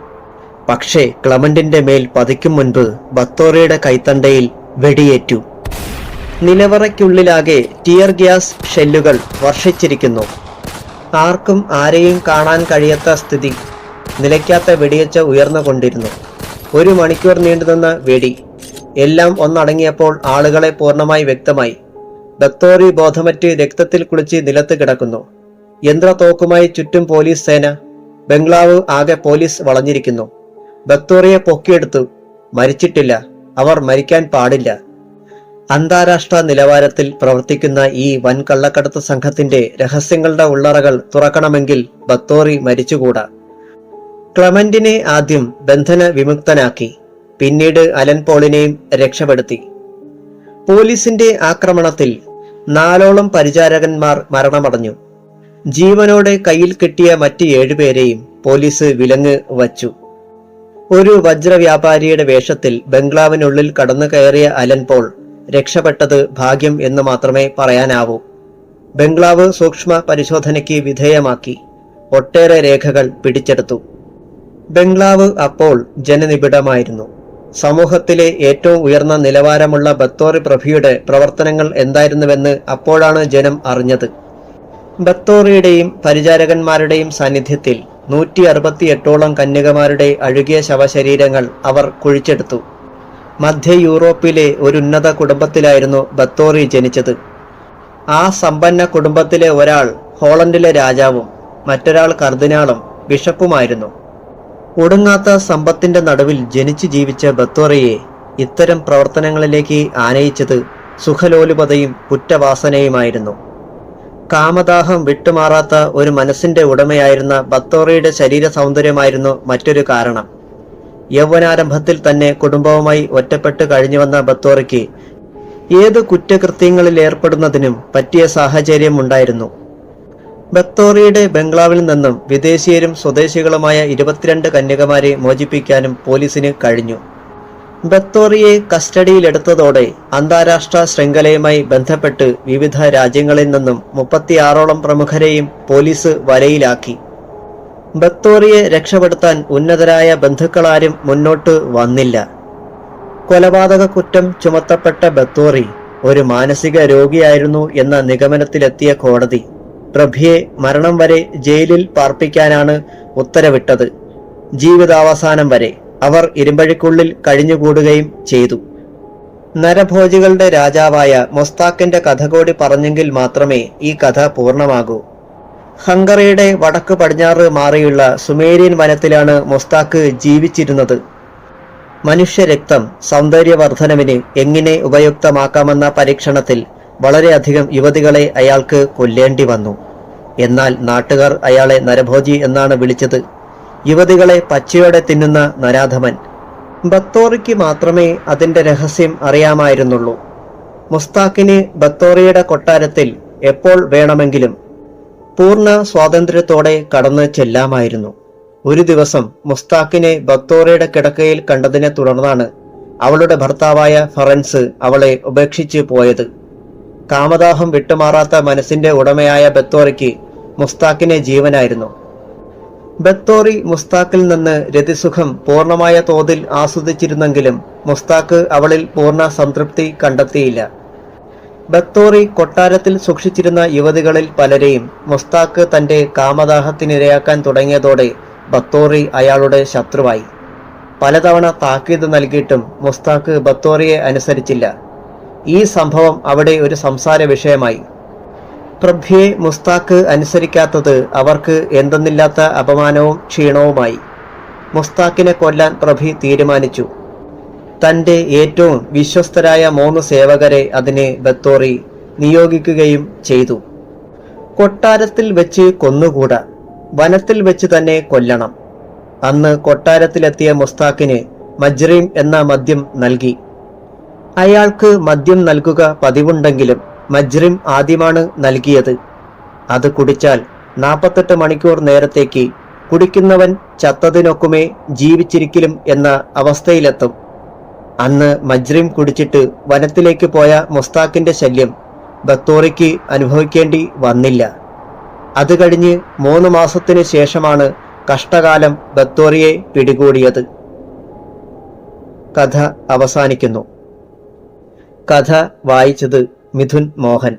പക്ഷേ ക്ലെമന്റിന്റെ മേൽ പതിക്കും മുൻപ് ബത്തോറിയുടെ കൈത്തണ്ടയിൽ വെടിയേറ്റു. നിലവറയ്ക്കുള്ളിലാകെ ടിയർ ഗ്യാസ് ഷെല്ലുകൾ വർഷിച്ചിരിക്കുന്നു. ആർക്കും ആരെയും കാണാൻ കഴിയാത്ത സ്ഥിതി. നിലയ്ക്കാത്ത വെടിയച്ച ഉയർന്നുകൊണ്ടിരുന്നു. 1 മണിക്കൂർ നീണ്ടുനിന്ന വെടി. എല്ലാം ഒന്നടങ്ങിയപ്പോൾ ആളുകളെ പൂർണ്ണമായി വ്യക്തമായി. ബത്തോറി ബോധമറ്റ് രക്തത്തിൽ കുളിച്ച് നിലത്ത് കിടക്കുന്നു. യന്ത്രത്തോക്കുമായി ചുറ്റും പോലീസ് സേന. ബംഗ്ലാവ് ആകെ പോലീസ് വളഞ്ഞിരിക്കുന്നു. ബത്തോറിയെ പൊക്കിയെടുത്തു. മരിച്ചിട്ടില്ല. അവർ മരിക്കാൻ പാടില്ല. അന്താരാഷ്ട്ര നിലവാരത്തിൽ പ്രവർത്തിക്കുന്ന ഈ വൻ കള്ളക്കടത്ത് സംഘത്തിന്റെ രഹസ്യങ്ങളുടെ ഉള്ളറകൾ തുറക്കണമെങ്കിൽ ബത്തോറി മരിച്ചുകൂടാ. ക്ലെമന്റിനെ ആദ്യം ബന്ധന വിമുക്തനാക്കി. പിന്നീട് അലൻ പോളിനെയും രക്ഷപ്പെടുത്തി. പോലീസിന്റെ ആക്രമണത്തിൽ 4ഓളം പരിചാരകന്മാർ മരണമടഞ്ഞു. ജീവനോടെ കയ്യിൽ കിട്ടിയ മറ്റ് 7 പേരെയും പോലീസ് വിലങ്ങ് വച്ചു. ഒരു വജ്രവ്യാപാരിയുടെ വേഷത്തിൽ ബംഗ്ലാവിനുള്ളിൽ കടന്നു കയറിയ അലൻ പോൾ രക്ഷപ്പെട്ടത് ഭാഗ്യം എന്ന് മാത്രമേ പറയാനാവൂ. ബംഗ്ലാവ് സൂക്ഷ്മ പരിശോധനയ്ക്ക് വിധേയമാക്കി. ഒട്ടേറെ രേഖകൾ പിടിച്ചെടുത്തു. ബംഗ്ലാവ് അപ്പോൾ ജനനിബിഡമായിരുന്നു. സമൂഹത്തിലെ ഏറ്റവും ഉയർന്ന നിലവാരമുള്ള ബത്തോറി പ്രഭിയുടെ പ്രവർത്തനങ്ങൾ എന്തായിരുന്നുവെന്ന് അപ്പോഴാണ് ജനം അറിഞ്ഞത്. പരിചാരകന്മാരുടെയും സാന്നിധ്യത്തിൽ 168ഓളം കന്യകമാരുടെ അഴുകിയ ശവശരീരങ്ങൾ അവർ കുഴിച്ചെടുത്തു. മധ്യ യൂറോപ്പിലെ ഒരു ഉന്നത കുടുംബത്തിലായിരുന്നു ബത്തോറി ജനിച്ചത്. ആ സമ്പന്ന കുടുംബത്തിലെ ഒരാൾ ഹോളണ്ടിലെ രാജാവും മറ്റൊരാൾ കർദിനാളും ബിഷപ്പുമായിരുന്നു. ഒടുങ്ങാത്ത സമ്പത്തിന്റെ നടുവിൽ ജനിച്ചു ജീവിച്ച ബത്തോറിയെ ഇത്തരം പ്രവർത്തനങ്ങളിലേക്ക് ആനയിച്ചത് സുഖലോലുപതയും കുറ്റവാസനയുമായിരുന്നു. കാമദാഹം വിട്ടുമാറാത്ത ഒരു മനസ്സിന്റെ ഉടമയായിരുന്ന ബത്തോറിയുടെ ശരീര സൗന്ദര്യമായിരുന്നു മറ്റൊരു കാരണം. യൗവനാരംഭത്തിൽ തന്നെ കുടുംബവുമായി ഒറ്റപ്പെട്ട് കഴിഞ്ഞുവന്ന ബത്തോറിക്ക് ഏത് കുറ്റകൃത്യങ്ങളിൽ ഏർപ്പെടുന്നതിനും പറ്റിയ സാഹചര്യം ഉണ്ടായിരുന്നു. ബത്തോറിയുടെ ബംഗ്ലാവിൽ നിന്നും വിദേശീയരും സ്വദേശികളുമായ 22 കന്യകമാരെ മോചിപ്പിക്കാനും പോലീസിന് കഴിഞ്ഞു. ബത്തോറിയെ കസ്റ്റഡിയിലെടുത്തതോടെ അന്താരാഷ്ട്ര ശൃംഖലയുമായി ബന്ധപ്പെട്ട് വിവിധ രാജ്യങ്ങളിൽ നിന്നും 36ഓളം പ്രമുഖരെയും പോലീസ് വലയിലാക്കി. ബത്തോറിയെ രക്ഷപ്പെടുത്താൻ ഉന്നതരായ ബന്ധുക്കളാരും മുന്നോട്ട് വന്നില്ല. കൊലപാതക കുറ്റം ചുമത്തപ്പെട്ട ബത്തോറി ഒരു മാനസിക രോഗിയായിരുന്നു എന്ന നിഗമനത്തിലെത്തിയ കോടതി പ്രഭിയെ മരണം വരെ ജയിലിൽ പാർപ്പിക്കാനാണ് ഉത്തരവിട്ടത്. ജീവിതാവസാനം വരെ അവർ ഇരുമ്പഴിക്കുള്ളിൽ കഴിഞ്ഞുകൂടുകയും ചെയ്തു. നരഭോജികളുടെ രാജാവായ മൊസ്താക്കിന്റെ കഥ കൂടി പറഞ്ഞെങ്കിൽ മാത്രമേ ഈ കഥ പൂർണ്ണമാകൂ. ഹംഗറിയുടെ വടക്ക് പടിഞ്ഞാറ് മാറിയുള്ള സുമേരിയൻ വനത്തിലാണ് മൊസ്താക്ക് ജീവിച്ചിരുന്നത്. മനുഷ്യരക്തം സൗന്ദര്യവർദ്ധനവിന് എങ്ങനെ ഉപയുക്തമാക്കാമെന്ന പരീക്ഷണത്തിൽ വളരെയധികം യുവതികളെ അയാൾക്ക് കൊല്ലേണ്ടി വന്നു. എന്നാൽ നാട്ടുകാർ അയാളെ നരഭോജി എന്നാണ് വിളിച്ചത്. യുവതികളെ പച്ചയോടെ തിന്നുന്ന നരാധമൻ. ബത്തോറിക്ക് മാത്രമേ അതിന്റെ രഹസ്യം അറിയാമായിരുന്നുള്ളൂ. മുസ്താഖിന് ബത്തോറിയുടെ കൊട്ടാരത്തിൽ എപ്പോൾ വേണമെങ്കിലും പൂർണ്ണ സ്വാതന്ത്ര്യത്തോടെ കടന്നു ചെല്ലാമായിരുന്നു. ഒരു ദിവസം മുസ്താഖിനെ ബത്തോറിയുടെ കിടക്കയിൽ കണ്ടതിനെ തുടർന്നാണ് അവളുടെ ഭർത്താവായ ഫറൻസ് അവളെ ഉപേക്ഷിച്ച് പോയത്. കാമദാഹം വിട്ടുമാറാത്ത മനസ്സിന്റെ ഉടമയായ ബത്തോറിക്ക് മുസ്താഖിനെ ജീവനായിരുന്നു. ബത്തോറി മുസ്താഖിൽ നിന്ന് രതിസുഖം പൂർണ്ണമായ തോതിൽ ആസ്വദിച്ചിരുന്നെങ്കിലും മുസ്താഖ് അവളിൽ പൂർണ്ണ സംതൃപ്തി കണ്ടെത്തിയില്ല. ബത്തോറി കൊട്ടാരത്തിൽ സൂക്ഷിച്ചിരുന്ന യുവതികളിൽ പലരെയും മുസ്താഖ് തന്റെ കാമദാഹത്തിനിരയാക്കാൻ തുടങ്ങിയതോടെ ബത്തോറി അയാളുടെ ശത്രുവായി. പലതവണ താക്കീത് നൽകിയിട്ടും മുസ്താഖ് ബത്തോറിയെ അനുസരിച്ചില്ല. ഈ സംഭവം അവിടെ ഒരു സംസാര വിഷയമായി. പ്രഭ്യെ മുസ്താഖ് അനുസരിക്കാത്തത് അവർക്ക് എന്തെന്നില്ലാത്ത അപമാനവും ക്ഷീണവുമായി. മുസ്താഖിനെ കൊല്ലാൻ പ്രഭി തീരുമാനിച്ചു. തന്റെ ഏറ്റവും വിശ്വസ്തരായ 3 സേവകരെ അതിന് ബത്തോറി നിയോഗിക്കുകയും ചെയ്തു. കൊട്ടാരത്തിൽ വെച്ച് കൊന്നുകൂടാ, വനത്തിൽ വെച്ച് തന്നെ കൊല്ലണം. അന്ന് കൊട്ടാരത്തിലെത്തിയ മുസ്താഖിന് മജ്രീം എന്ന മദ്യം നൽകി. അയാൾക്ക് മദ്യം നൽകുക പതിവുണ്ടെങ്കിലും മജ്രീം ആദ്യമാണ് നൽകിയത്. അത് കുടിച്ചാൽ 48 മണിക്കൂർ നേരത്തേക്ക് കുടിക്കുന്നവൻ ചത്തതിനൊക്കുമേ ജീവിച്ചിരിക്കലും എന്ന അവസ്ഥയിലെത്തും. അന്ന് മജ്രീം കുടിച്ചിട്ട് വനത്തിലേക്ക് പോയ മുസ്താഖിന്റെ ശല്യം ബത്തോറിക്ക് അനുഭവിക്കേണ്ടി വന്നില്ല. അത് കഴിഞ്ഞ് 3 മാസത്തിനു ശേഷമാണ് കഷ്ടകാലം ബത്തോറിയെ പിടികൂടിയത്. കഥ അവസാനിക്കുന്നു. കഥ വായിച്ചത് മിഥുൻ മോഹൻ.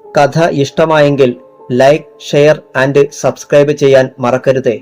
കഥ ഇഷ്ടമായെങ്കിൽ ലൈക്ക്, ഷെയർ ആൻഡ് സബ്സ്ക്രൈബ് ചെയ്യാൻ മറക്കരുതേ.